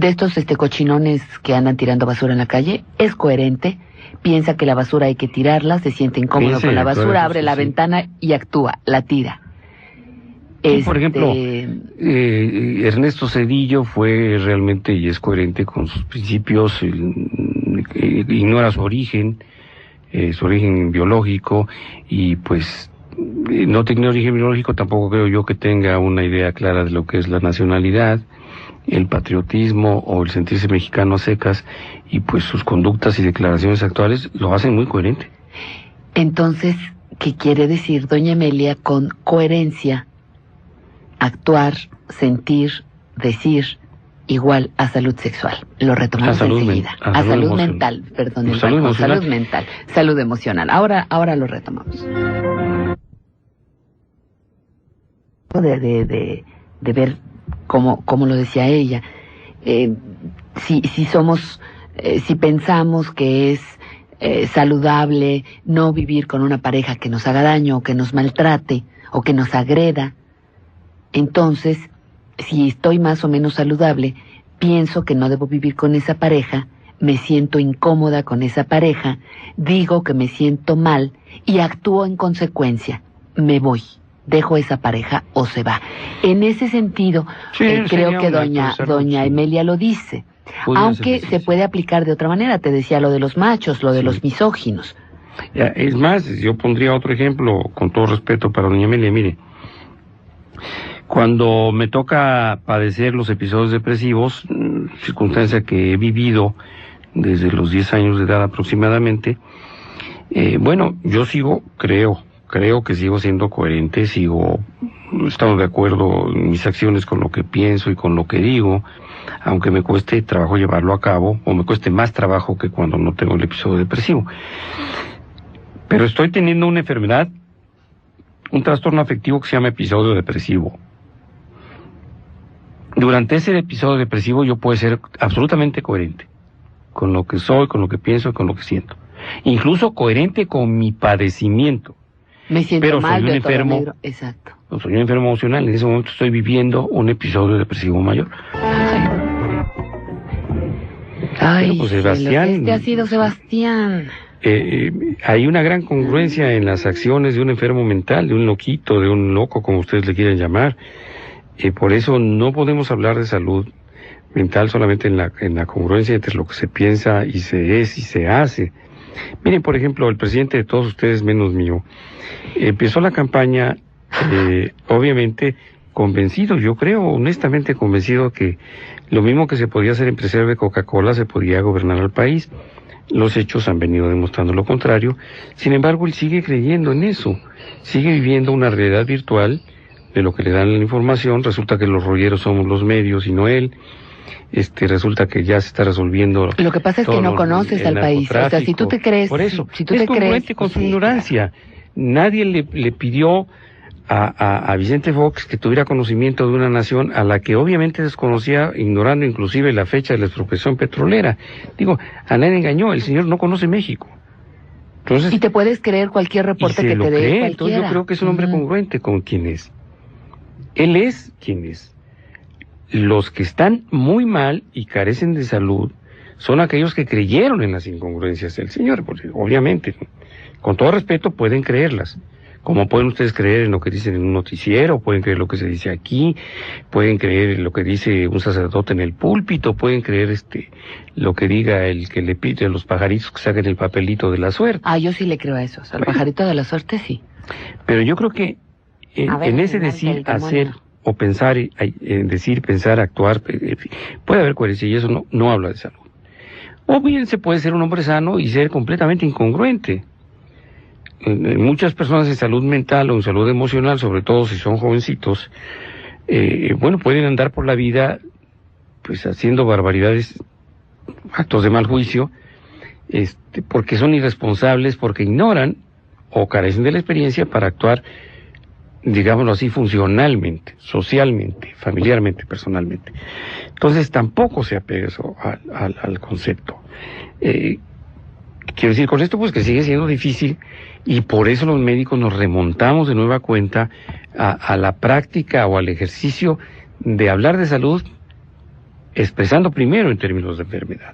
estos cochinones que andan tirando basura en la calle, es coherente, piensa que la basura hay que tirarla, se siente incómodo con la basura, abre la ventana y actúa, la tira.
Sí, por ejemplo, Ernesto Zedillo fue realmente y es coherente con sus principios, ignora su origen biológico, y pues no tiene origen biológico, tampoco creo yo que tenga una idea clara de lo que es la nacionalidad, el patriotismo o el sentirse mexicano a secas, y pues sus conductas y declaraciones actuales lo hacen muy coherente.
Entonces, ¿qué quiere decir doña Amelia con coherencia? Actuar, sentir, decir, igual a salud sexual. Lo retomamos enseguida. A salud mental, perdón. Salud mental, salud emocional. Ahora lo retomamos. De ver cómo lo decía ella. Si pensamos que es saludable no vivir con una pareja que nos haga daño, o que nos maltrate, o que nos agreda, entonces, si estoy más o menos saludable, pienso que no debo vivir con esa pareja, me siento incómoda con esa pareja, digo que me siento mal y actúo en consecuencia. Me voy, dejo esa pareja o se va. En ese sentido, creo que doña Amelia lo dice. Aunque se puede aplicar de otra manera, te decía lo de los machos, lo de los misóginos.
Es más, yo pondría otro ejemplo, con todo respeto para doña Amelia, mire. Cuando me toca padecer los episodios depresivos, circunstancia que he vivido desde los 10 años de edad aproximadamente, yo creo que sigo siendo coherente, sigo estando de acuerdo en mis acciones con lo que pienso y con lo que digo, aunque me cueste trabajo llevarlo a cabo, o me cueste más trabajo que cuando no tengo el episodio depresivo. Pero estoy teniendo una enfermedad un trastorno afectivo que se llama episodio depresivo. Durante ese episodio depresivo yo puedo ser absolutamente coherente con lo que soy, con lo que pienso y con lo que siento. Incluso coherente con mi padecimiento.
Me siento
Pero
mal,
soy un
veo todo
enfermo.
negro. Exacto.
No, soy un enfermo emocional. En ese momento estoy viviendo un episodio depresivo mayor.
Ay,
Pero, pues, Sebastián,
este ha sido Sebastián.
Hay una gran congruencia en las acciones de un enfermo mental, de un loquito, de un loco, como ustedes le quieran llamar. Por eso no podemos hablar de salud mental solamente en la congruencia entre lo que se piensa y se es y se hace. Miren, por ejemplo, el presidente de todos ustedes, menos mío, empezó la campaña, obviamente, convencido, yo creo, honestamente convencido que lo mismo que se podía hacer en preserva de Coca-Cola se podía gobernar al país. Los hechos han venido demostrando lo contrario. Sin embargo, él sigue creyendo en eso. Sigue viviendo una realidad virtual de lo que le dan la información. Resulta que los rolleros somos los medios y no él. Resulta que ya se está resolviendo.
Lo que pasa es que no conoces al país. O sea, si tú te crees.
Por eso,
si tú
es
te
congruente
crees,
con su
sí,
ignorancia. Nadie le pidió a Vicente Fox que tuviera conocimiento de una nación a la que obviamente desconocía, ignorando inclusive la fecha de la expropiación petrolera. Digo, a nadie engañó, el señor no conoce México. Entonces,
y te puedes creer cualquier reporte que te dé cualquiera.
Entonces yo creo que es un hombre congruente con quien es. Él es quien es. Los que están muy mal y carecen de salud son aquellos que creyeron en las incongruencias del señor, porque obviamente, con todo respeto, pueden creerlas. Como pueden ustedes creer en lo que dicen en un noticiero, pueden creer lo que se dice aquí, pueden creer en lo que dice un sacerdote en el púlpito, pueden creer lo que diga el que le pide a los pajaritos que saquen el papelito de la suerte.
Ah, yo sí le creo a eso. O sea, el pajarito de la suerte sí.
Pero yo creo que en ese decir, hacer o pensar, en decir, pensar, actuar, puede haber coherencia y eso no habla de salud. O bien se puede ser un hombre sano y ser completamente incongruente. Muchas personas en salud mental o en salud emocional, sobre todo si son jovencitos, pueden andar por la vida pues haciendo barbaridades, actos de mal juicio, porque son irresponsables, porque ignoran o carecen de la experiencia para actuar, digámoslo así, funcionalmente, socialmente, familiarmente, personalmente. Entonces tampoco se apega eso al concepto. Quiero decir con esto pues que sigue siendo difícil y por eso los médicos nos remontamos de nueva cuenta a la práctica o al ejercicio de hablar de salud expresando primero en términos de enfermedad.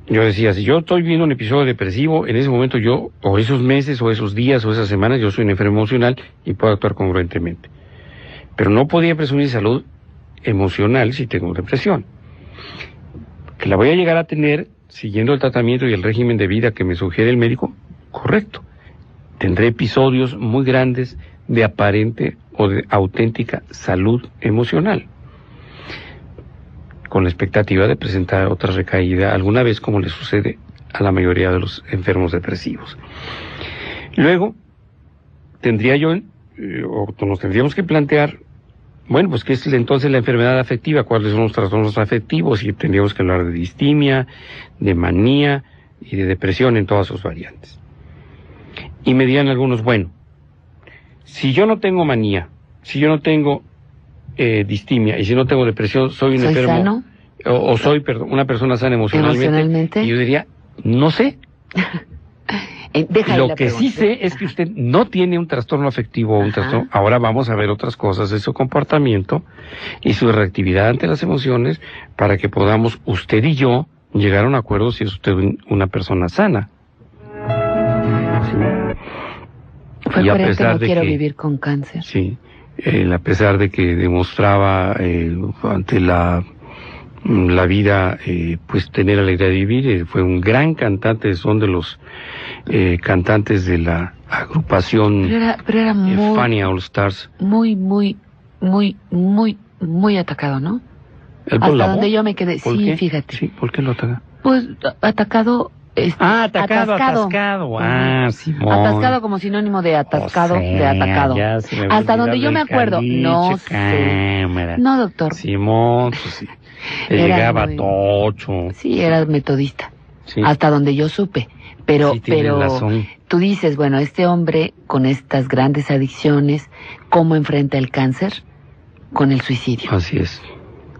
Yo decía, si yo estoy viendo un episodio depresivo, en ese momento yo, o esos meses, o esos días, o esas semanas, yo soy un enfermo emocional y puedo actuar congruentemente. Pero no podía presumir salud emocional si tengo depresión. Que la voy a llegar a tener siguiendo el tratamiento y el régimen de vida que me sugiere el médico, correcto. Tendré episodios muy grandes de aparente o de auténtica salud emocional, con la expectativa de presentar otra recaída alguna vez, como le sucede a la mayoría de los enfermos depresivos. Luego, tendría yo, o nos tendríamos que plantear, bueno, pues qué es entonces la enfermedad afectiva, cuáles son los trastornos afectivos, y tendríamos que hablar de distimia, de manía y de depresión en todas sus variantes. Y me dirán algunos, bueno, si yo no tengo manía, si yo no tengo distimia y si no tengo depresión, soy un enfermo
sano?
o soy una persona sana emocionalmente. Y yo diría, no sé. Lo que sí sé es que usted no tiene un trastorno afectivo o un trastorno. Ahora vamos a ver otras cosas de su comportamiento y su reactividad ante las emociones para que podamos usted y yo llegar a un acuerdo si es usted una persona sana.
Fue
y a
coherente,
pesar
no
de
quiero
que,
vivir con cáncer.
Sí, a pesar de que demostraba ante la vida, pues tener alegría de vivir, fue un gran cantante, son de los cantantes de la agrupación
pero era muy,
Fania All Stars.
Muy atacado, ¿no?
Hasta
donde yo me quedé, sí,
qué?
fíjate.
Sí, ¿por qué lo ataca?
Pues atacado.
Atascado. Simón.
Atascado como sinónimo de atascado, de atacado. Hasta donde yo me acuerdo, no sé. No, doctor.
Simón, pues sí. Le llegaba tocho.
Sí, era metodista. Sí. Hasta donde yo supe. Pero,
Sí, tiene razón.
tú dices, bueno, este hombre con estas grandes adicciones, ¿cómo enfrenta el cáncer? Con el suicidio.
Así es.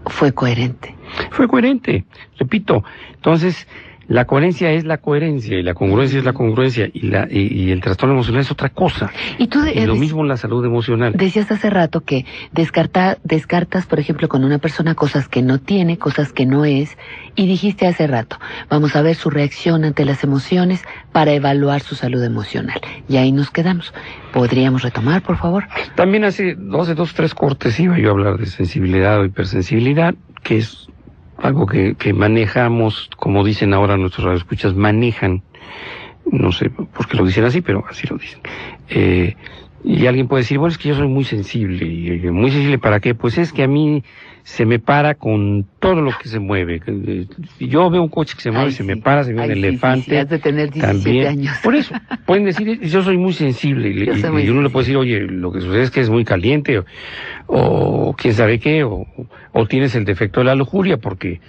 Fue coherente.
Fue coherente, repito. Entonces, la coherencia es la coherencia y la congruencia es la congruencia y el trastorno emocional es otra cosa.
Y tú
Y lo mismo en la salud emocional.
decías hace rato que descartas, por ejemplo, con una persona cosas que no tiene, cosas que no es, y dijiste hace rato, vamos a ver su reacción ante las emociones para evaluar su salud emocional. Y ahí nos quedamos. ¿Podríamos retomar, por favor?
También hace 3 cortes iba yo a hablar de sensibilidad o hipersensibilidad, que es algo que manejamos, como dicen ahora nuestros radioescuchas, manejan, no sé por qué lo dicen así, pero así lo dicen. Y alguien puede decir, bueno, es que yo soy muy sensible. ¿Y muy sensible para qué? Pues es que a mí se me para con todo lo que se mueve. Si yo veo un coche que se mueve, se me para, se ve un elefante.
Sí, has de tener 17
también.
años.
Por eso, pueden decir, yo soy muy sensible. Y uno le puede decir, oye, lo que sucede es que es muy caliente, o quién sabe qué, o tienes el defecto de la lujuria, porque...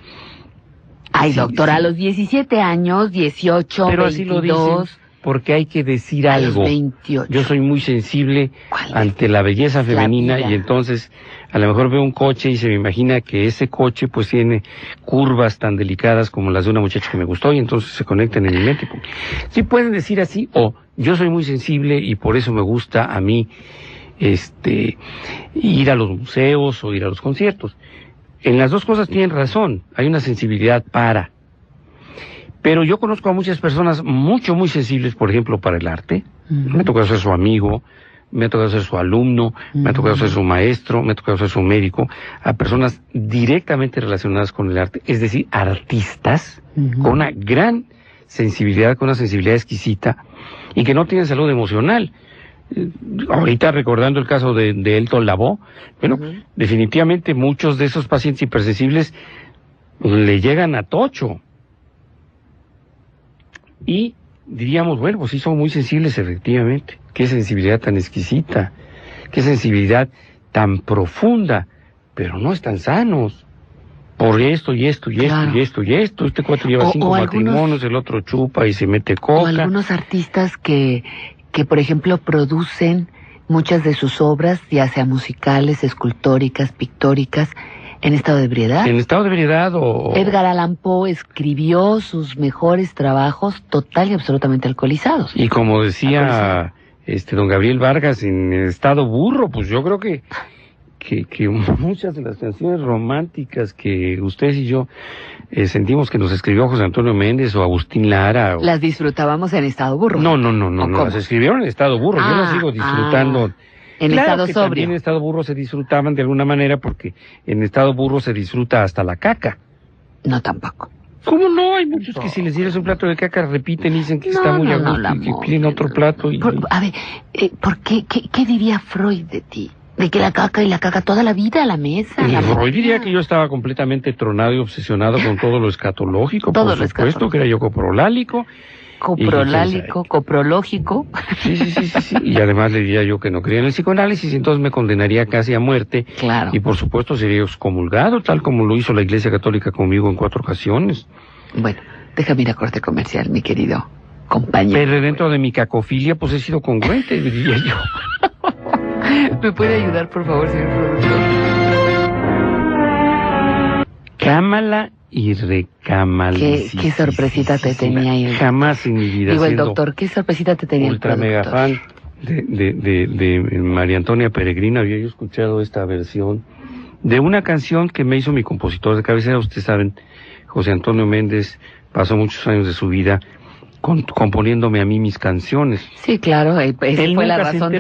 Ay, doctor, a los 17 años, 18,
pero
22...
así lo dicen, porque hay que decir
a
algo.
los 28.
Yo soy muy sensible ante la belleza femenina y entonces a lo mejor veo un coche y se me imagina que ese coche pues tiene curvas tan delicadas como las de una muchacha que me gustó y entonces se conectan en mi mente. Sí pueden decir así, o yo soy muy sensible y por eso me gusta a mí ir a los museos o ir a los conciertos. En las dos cosas tienen razón, hay una sensibilidad para. Pero yo conozco a muchas personas muy sensibles, por ejemplo, para el arte. Me ha tocado ser su amigo, me ha tocado ser su alumno, me ha tocado ser su maestro, me ha tocado ser su médico, a personas directamente relacionadas con el arte, es decir, artistas con una gran sensibilidad, con una sensibilidad exquisita y que no tienen salud emocional. Ahorita recordando el caso de Elton Lavoe, bueno, definitivamente muchos de esos pacientes hipersensibles le llegan a tocho. Y diríamos, bueno, pues sí son muy sensibles efectivamente. Qué sensibilidad tan exquisita, qué sensibilidad tan profunda, pero no están sanos. Por esto y esto y esto y esto y esto. Este cuatro lleva 5 matrimonios, el otro chupa y se mete coca.
O algunos artistas que por ejemplo producen muchas de sus obras, ya sea musicales, escultóricas, pictóricas, en estado de ebriedad.
En estado de ebriedad o...
Edgar Allan Poe escribió sus mejores trabajos total y absolutamente alcoholizados.
Y como decía don Gabriel Vargas, en estado burro, pues yo creo que muchas de las canciones románticas que ustedes y yo sentimos que nos escribió José Antonio Méndez o Agustín Lara...
Las disfrutábamos en estado burro.
No, las escribieron en estado burro, yo las sigo disfrutando...
En
claro
estado
que
sobrio.
También en estado burro se disfrutaban de alguna manera porque en estado burro se disfruta hasta la caca.
No, tampoco.
¿Cómo no? Hay muchos que si les dieras un plato de caca repiten y dicen que está muy a gusto y que piden otro plato.
A ver, ¿por qué diría Freud de ti? De que la caca y la caca toda la vida a la mesa.
Freud diría que yo estaba completamente tronado y obsesionado con todo lo escatológico, por supuesto, que era yo coprolálico.
Coprolálico, coprológico.
Sí. Y además le diría yo que no creía en el psicoanálisis y entonces me condenaría casi a muerte.
Claro.
Y por supuesto sería excomulgado, tal como lo hizo la Iglesia Católica conmigo en 4 ocasiones.
Bueno, déjame ir a corte comercial, mi querido compañero.
Pero dentro de mi cacofilia, pues he sido congruente, diría yo.
¿Me puede ayudar, por favor, señor productor?
Cámala y recamalísima.
¿Qué sorpresita te tenía ahí?
Jamás en mi vida.
Digo, el doctor, ¿qué sorpresita te tenía
ultra
el
mega fan de María Antonia Peregrina. Había yo escuchado esta versión de una canción que me hizo mi compositor de cabecera. Ustedes saben, José Antonio Méndez pasó muchos años de su vida componiéndome a mí mis canciones.
Sí, claro, él fue la razón.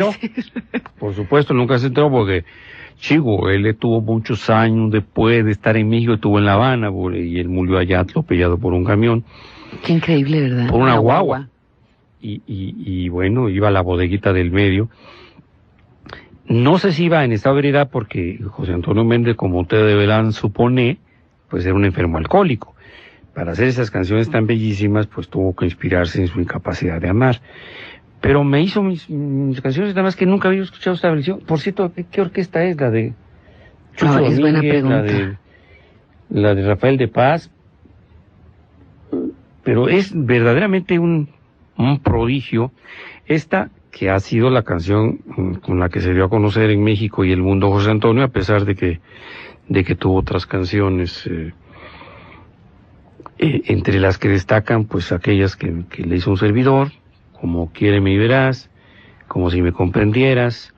Por supuesto, nunca se enteró porque... Chico, él estuvo muchos años después de estar en México, estuvo en La Habana y él murió allá atropellado por un camión.
Qué increíble, ¿verdad?
Por una guagua. Y bueno, iba a la bodeguita del medio. No sé si iba en estado de ebriedad porque José Antonio Méndez, como ustedes deberán suponer, pues era un enfermo alcohólico. Para hacer esas canciones tan bellísimas, pues tuvo que inspirarse en su incapacidad de amar. Pero me hizo mis canciones, nada más que nunca había escuchado esta versión. Por cierto, ¿qué orquesta es? La de Chucho
es
Domínguez,
buena pregunta.
La de Rafael de Paz. Pero es verdaderamente un un prodigio. Esta que ha sido la canción con la que se dio a conocer en México y el mundo José Antonio, a pesar de que tuvo otras canciones, entre las que destacan pues aquellas que le hizo un servidor, como Quiéreme y Verás, como Si me comprendieras,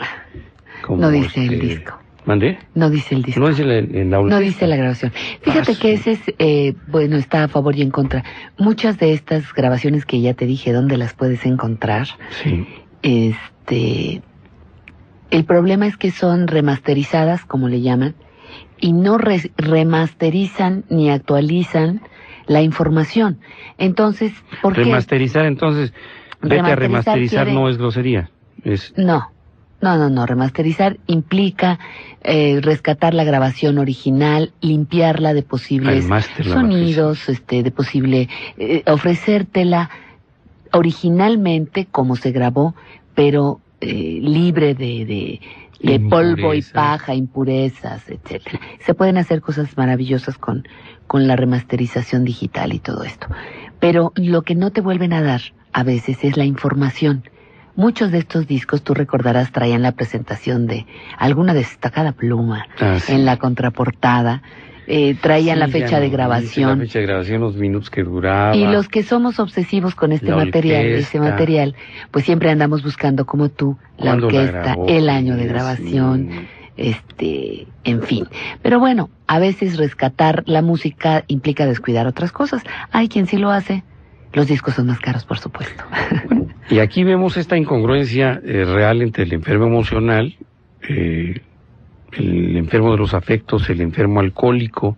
como
no dice el disco.
¿Mandé?
No dice el disco.
No dice
no dice la grabación. Fíjate que ese es, bueno, está a favor y en contra. Muchas de estas grabaciones que ya te dije, ¿dónde las puedes encontrar?
Sí.
El problema es que son remasterizadas, como le llaman, y no remasterizan ni actualizan la información. Entonces, ¿por qué?
Remasterizar, entonces, vete a remasterizar no es grosería.
No, remasterizar implica rescatar la grabación original, limpiarla de posibles sonidos, de posible ofrecértela originalmente como se grabó, pero libre de polvo y paja, impurezas, etcétera. Se pueden hacer cosas maravillosas con la remasterización digital y todo esto. Pero lo que no te vuelven a dar a veces es la información. Muchos de estos discos, tú recordarás, traían la presentación de alguna destacada pluma en la contraportada. Traían la fecha de grabación.
La fecha de grabación, los minutos que duraba.
Y los que somos obsesivos con este material, pues siempre andamos buscando, como tú, la orquesta, el año de grabación, en fin. Pero bueno, a veces rescatar la música implica descuidar otras cosas. Hay quien sí lo hace. Los discos son más caros, por supuesto.
Y aquí vemos esta incongruencia real entre el enfermo emocional, el enfermo de los afectos, el enfermo alcohólico,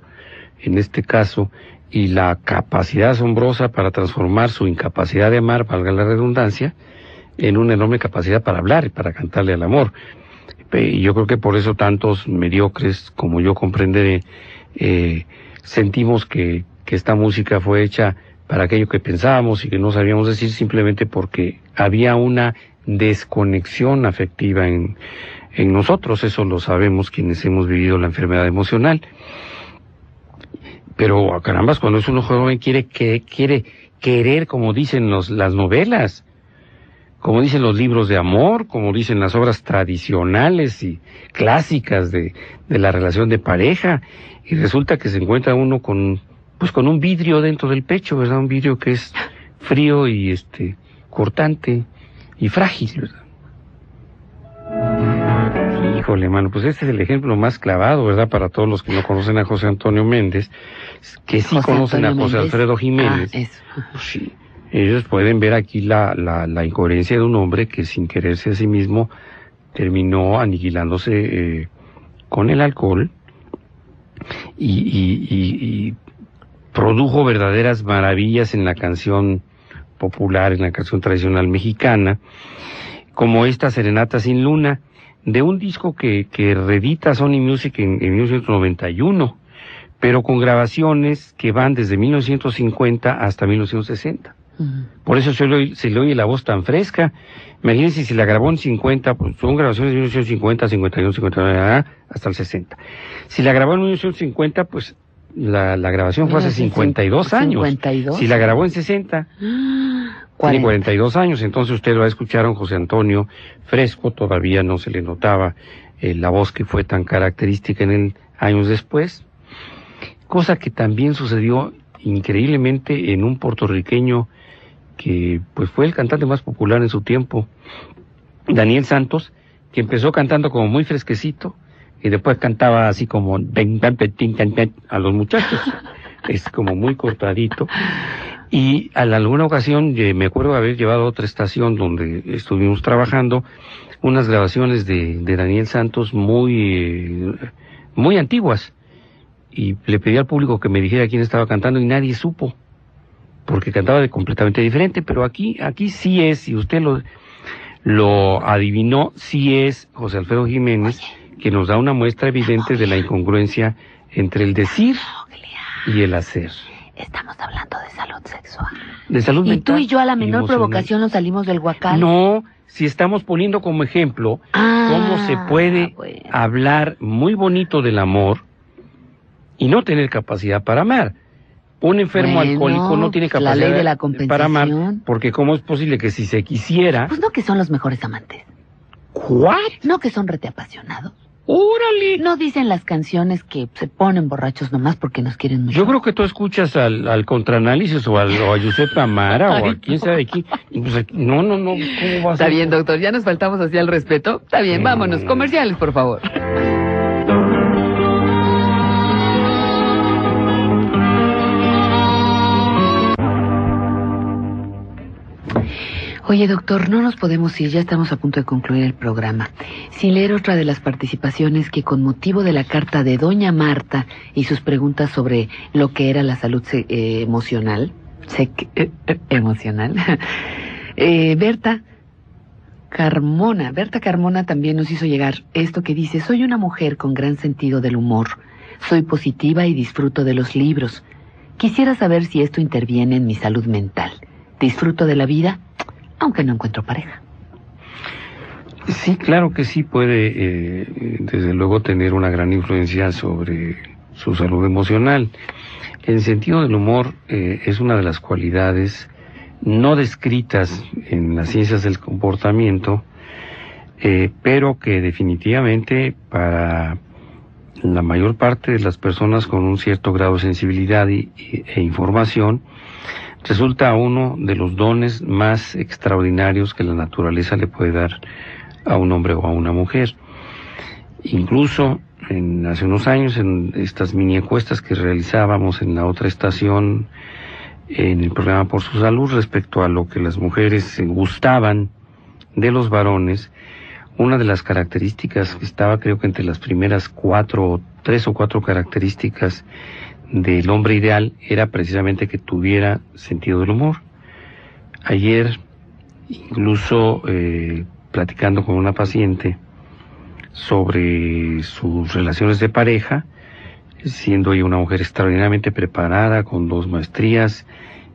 en este caso, y la capacidad asombrosa para transformar su incapacidad de amar, valga la redundancia, en una enorme capacidad para hablar y para cantarle al amor. Y yo creo que por eso tantos mediocres, como yo comprenderé, sentimos que esta música fue hecha para aquello que pensábamos y que no sabíamos decir, simplemente porque había una desconexión afectiva en nosotros. Eso lo sabemos quienes hemos vivido la enfermedad emocional. Pero carambas, cuando es uno joven quiere querer, como dicen las novelas, como dicen los libros de amor, como dicen las obras tradicionales y clásicas de la relación de pareja, y resulta que se encuentra uno con un vidrio dentro del pecho, ¿verdad? Un vidrio que es frío y cortante y frágil, ¿verdad? Híjole, mano, pues este es el ejemplo más clavado, ¿verdad? Para todos los que no conocen a José Antonio Méndez, que sí conocen a José Alfredo Jiménez. Pues sí, ellos pueden ver aquí la incoherencia de un hombre que, sin quererse a sí mismo, terminó aniquilándose con el alcohol y produjo verdaderas maravillas en la canción popular, en la canción tradicional mexicana, como esta Serenata sin Luna, de un disco que reedita Sony Music en 1991, pero con grabaciones que van desde 1950 hasta 1960. Por eso se le oye la voz tan fresca. Imagínense, si la grabó en 50, pues son grabaciones de 1950, 51, 59, hasta el 60. Si la grabó en 1950, pues la grabación fue hace 52 años. 52. Si la grabó en 60, tiene 42 años. Entonces usted va a escuchar a un José Antonio fresco, todavía no se le notaba la voz que fue tan característica en él años después. Cosa que también sucedió increíblemente en un puertorriqueño que pues fue el cantante más popular en su tiempo, Daniel Santos, que empezó cantando como muy fresquecito y después cantaba así como a los muchachos, es como muy cortadito. Y a alguna ocasión me acuerdo de haber llevado a otra estación donde estuvimos trabajando unas grabaciones de Daniel Santos muy antiguas, y le pedí al público que me dijera quién estaba cantando y nadie supo, porque cantaba completamente diferente. Pero aquí sí es, y usted lo adivinó, sí es José Alfredo Jiménez, que nos da una muestra evidente de la incongruencia entre el decir y el hacer.
Estamos hablando de salud sexual.
De salud mental.
Y tú y yo a la menor provocación nos salimos del huacal.
No, si estamos poniendo como ejemplo cómo se puede hablar muy bonito del amor y no tener capacidad para amar. Un enfermo alcohólico no tiene capacidad
la ley de la compensación.
para amar, porque ¿cómo es posible que si se quisiera...
Pues no que son los mejores amantes.
¿What?
No que son reteapasionados.
¡Órale!
No dicen las canciones que se ponen borrachos nomás porque nos quieren mucho.
Yo creo que tú escuchas al Contraanálisis o a Giuseppe Amara o a quién sabe de quién. Pues, no, ¿cómo va a
Está
ser?
bien, doctor, ya nos faltamos así al respeto. Está bien, vámonos. Comerciales, por favor. Oye, doctor, no nos podemos ir, ya estamos a punto de concluir el programa, sin leer otra de las participaciones que con motivo de la carta de doña Marta y sus preguntas sobre lo que era la salud emocional, emocional, Berta Carmona también nos hizo llegar esto que dice: soy una mujer con gran sentido del humor, soy positiva y disfruto de los libros. Quisiera saber si esto interviene en mi salud mental. Disfruto de la vida, aunque no encuentro pareja.
Sí, claro que sí puede, desde luego, tener una gran influencia sobre su salud emocional. El sentido del humor es una de las cualidades no descritas en las ciencias del comportamiento, pero que definitivamente para la mayor parte de las personas con un cierto grado de sensibilidad e información, resulta uno de los dones más extraordinarios que la naturaleza le puede dar a un hombre o a una mujer. Incluso hace unos años, en estas mini encuestas que realizábamos en la otra estación, en el programa Por Su Salud, respecto a lo que las mujeres gustaban de los varones, una de las características que estaba, creo que entre las primeras tres o cuatro características del hombre ideal, era precisamente que tuviera sentido del humor. Ayer, incluso platicando con una paciente sobre sus relaciones de pareja, siendo ella una mujer extraordinariamente preparada, con 2 maestrías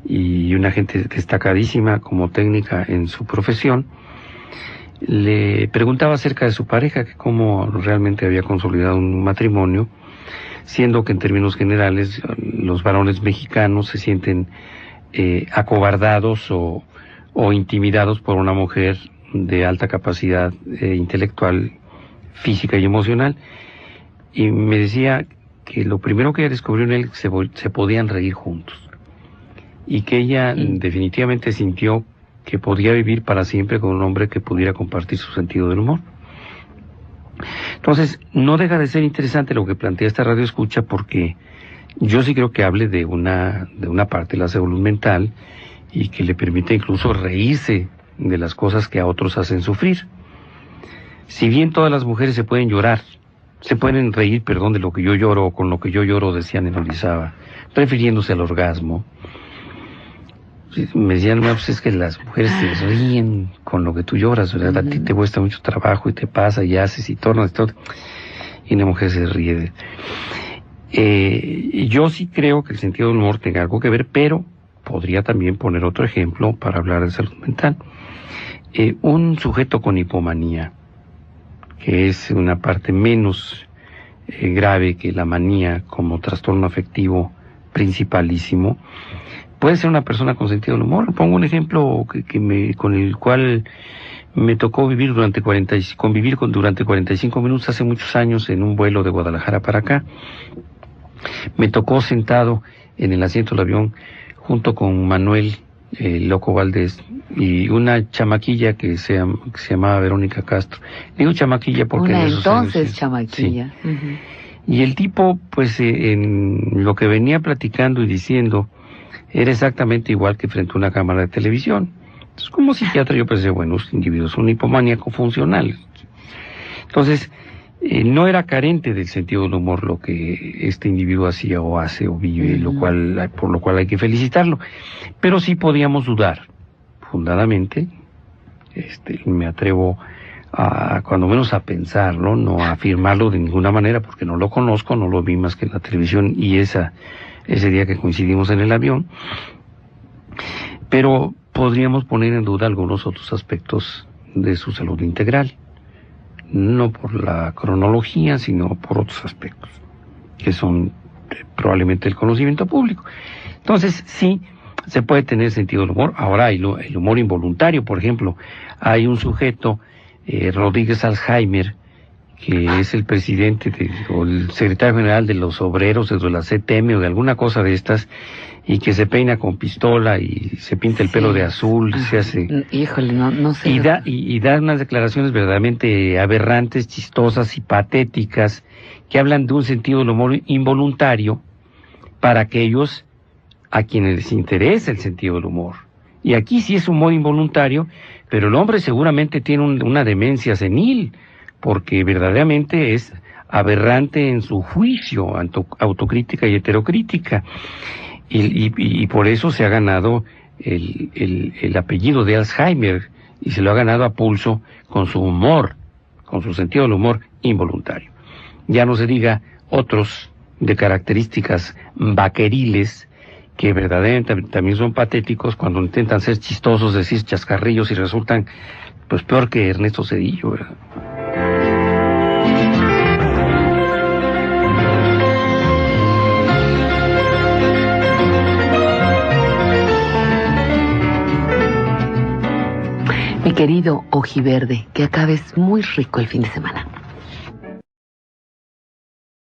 y una gente destacadísima como técnica en su profesión, le preguntaba acerca de su pareja, que cómo realmente había consolidado un matrimonio, siendo que en términos generales los varones mexicanos se sienten acobardados o intimidados por una mujer de alta capacidad intelectual, física y emocional. Y me decía que lo primero que ella descubrió en él, se podían reír juntos, y que ella definitivamente sintió que podía vivir para siempre con un hombre que pudiera compartir su sentido del humor. Entonces, no deja de ser interesante lo que plantea esta radio escucha, porque yo sí creo que hable de una parte de la salud mental y que le permite incluso reírse de las cosas que a otros hacen sufrir. Si bien todas las mujeres se pueden reír, de lo que yo lloro, o con lo que yo lloro, decían en Orizaba, refiriéndose al orgasmo. Me decían, no, pues es que las mujeres se ríen con lo que tú lloras, ¿verdad? A ti te cuesta mucho trabajo y te pasa y haces y tornas y todo, y una mujer se ríe. Yo sí creo que el sentido del humor tenga algo que ver, pero podría también poner otro ejemplo para hablar de salud mental. Un sujeto con hipomanía, que es una parte menos grave que la manía como trastorno afectivo principalísimo, puede ser una persona con sentido del humor. Pongo un ejemplo con el cual me tocó convivir durante 45 minutos hace muchos años en un vuelo de Guadalajara para acá. Me tocó sentado en el asiento del avión junto con Manuel Loco Valdés y una chamaquilla que se llamaba Verónica Castro. Digo chamaquilla porque
una
en esos
entonces
años,
chamaquilla.
Sí. Y el tipo, pues en lo que venía platicando y diciendo, era exactamente igual que frente a una cámara de televisión. Entonces, como psiquiatra yo pensé, bueno, este individuo es un hipomaníaco funcional. Entonces, no era carente del sentido del humor lo que este individuo hacía o hace o vive, por lo cual hay que felicitarlo. Pero sí podíamos dudar, fundadamente, me atrevo a, cuando menos a pensarlo, no a afirmarlo de ninguna manera, porque no lo conozco, no lo vi más que en la televisión y ese día que coincidimos en el avión, pero podríamos poner en duda algunos otros aspectos de su salud integral, no por la cronología, sino por otros aspectos, que son probablemente el conocimiento público. Entonces, sí, se puede tener sentido del humor. Ahora hay el humor involuntario, por ejemplo. Hay un sujeto, Rodríguez Alzheimer, que es el presidente o el secretario general de los obreros de la CTM o de alguna cosa de estas, y que se peina con pistola y se pinta el pelo de azul, y se hace...
Híjole, no sé.
Y da unas declaraciones verdaderamente aberrantes, chistosas y patéticas, que hablan de un sentido del humor involuntario para aquellos a quienes les interesa el sentido del humor. Y aquí sí es humor involuntario, pero el hombre seguramente tiene una demencia senil, porque verdaderamente es aberrante en su juicio, autocrítica y heterocrítica. Y por eso se ha ganado el apellido de Alzheimer, y se lo ha ganado a pulso con su humor, con su sentido del humor involuntario. Ya no se diga otros de características vaqueriles, que verdaderamente también son patéticos cuando intentan ser chistosos, decir chascarrillos, y resultan pues peor que Ernesto Zedillo, ¿verdad?
Mi querido ojiverde, que acabes muy rico el fin de semana.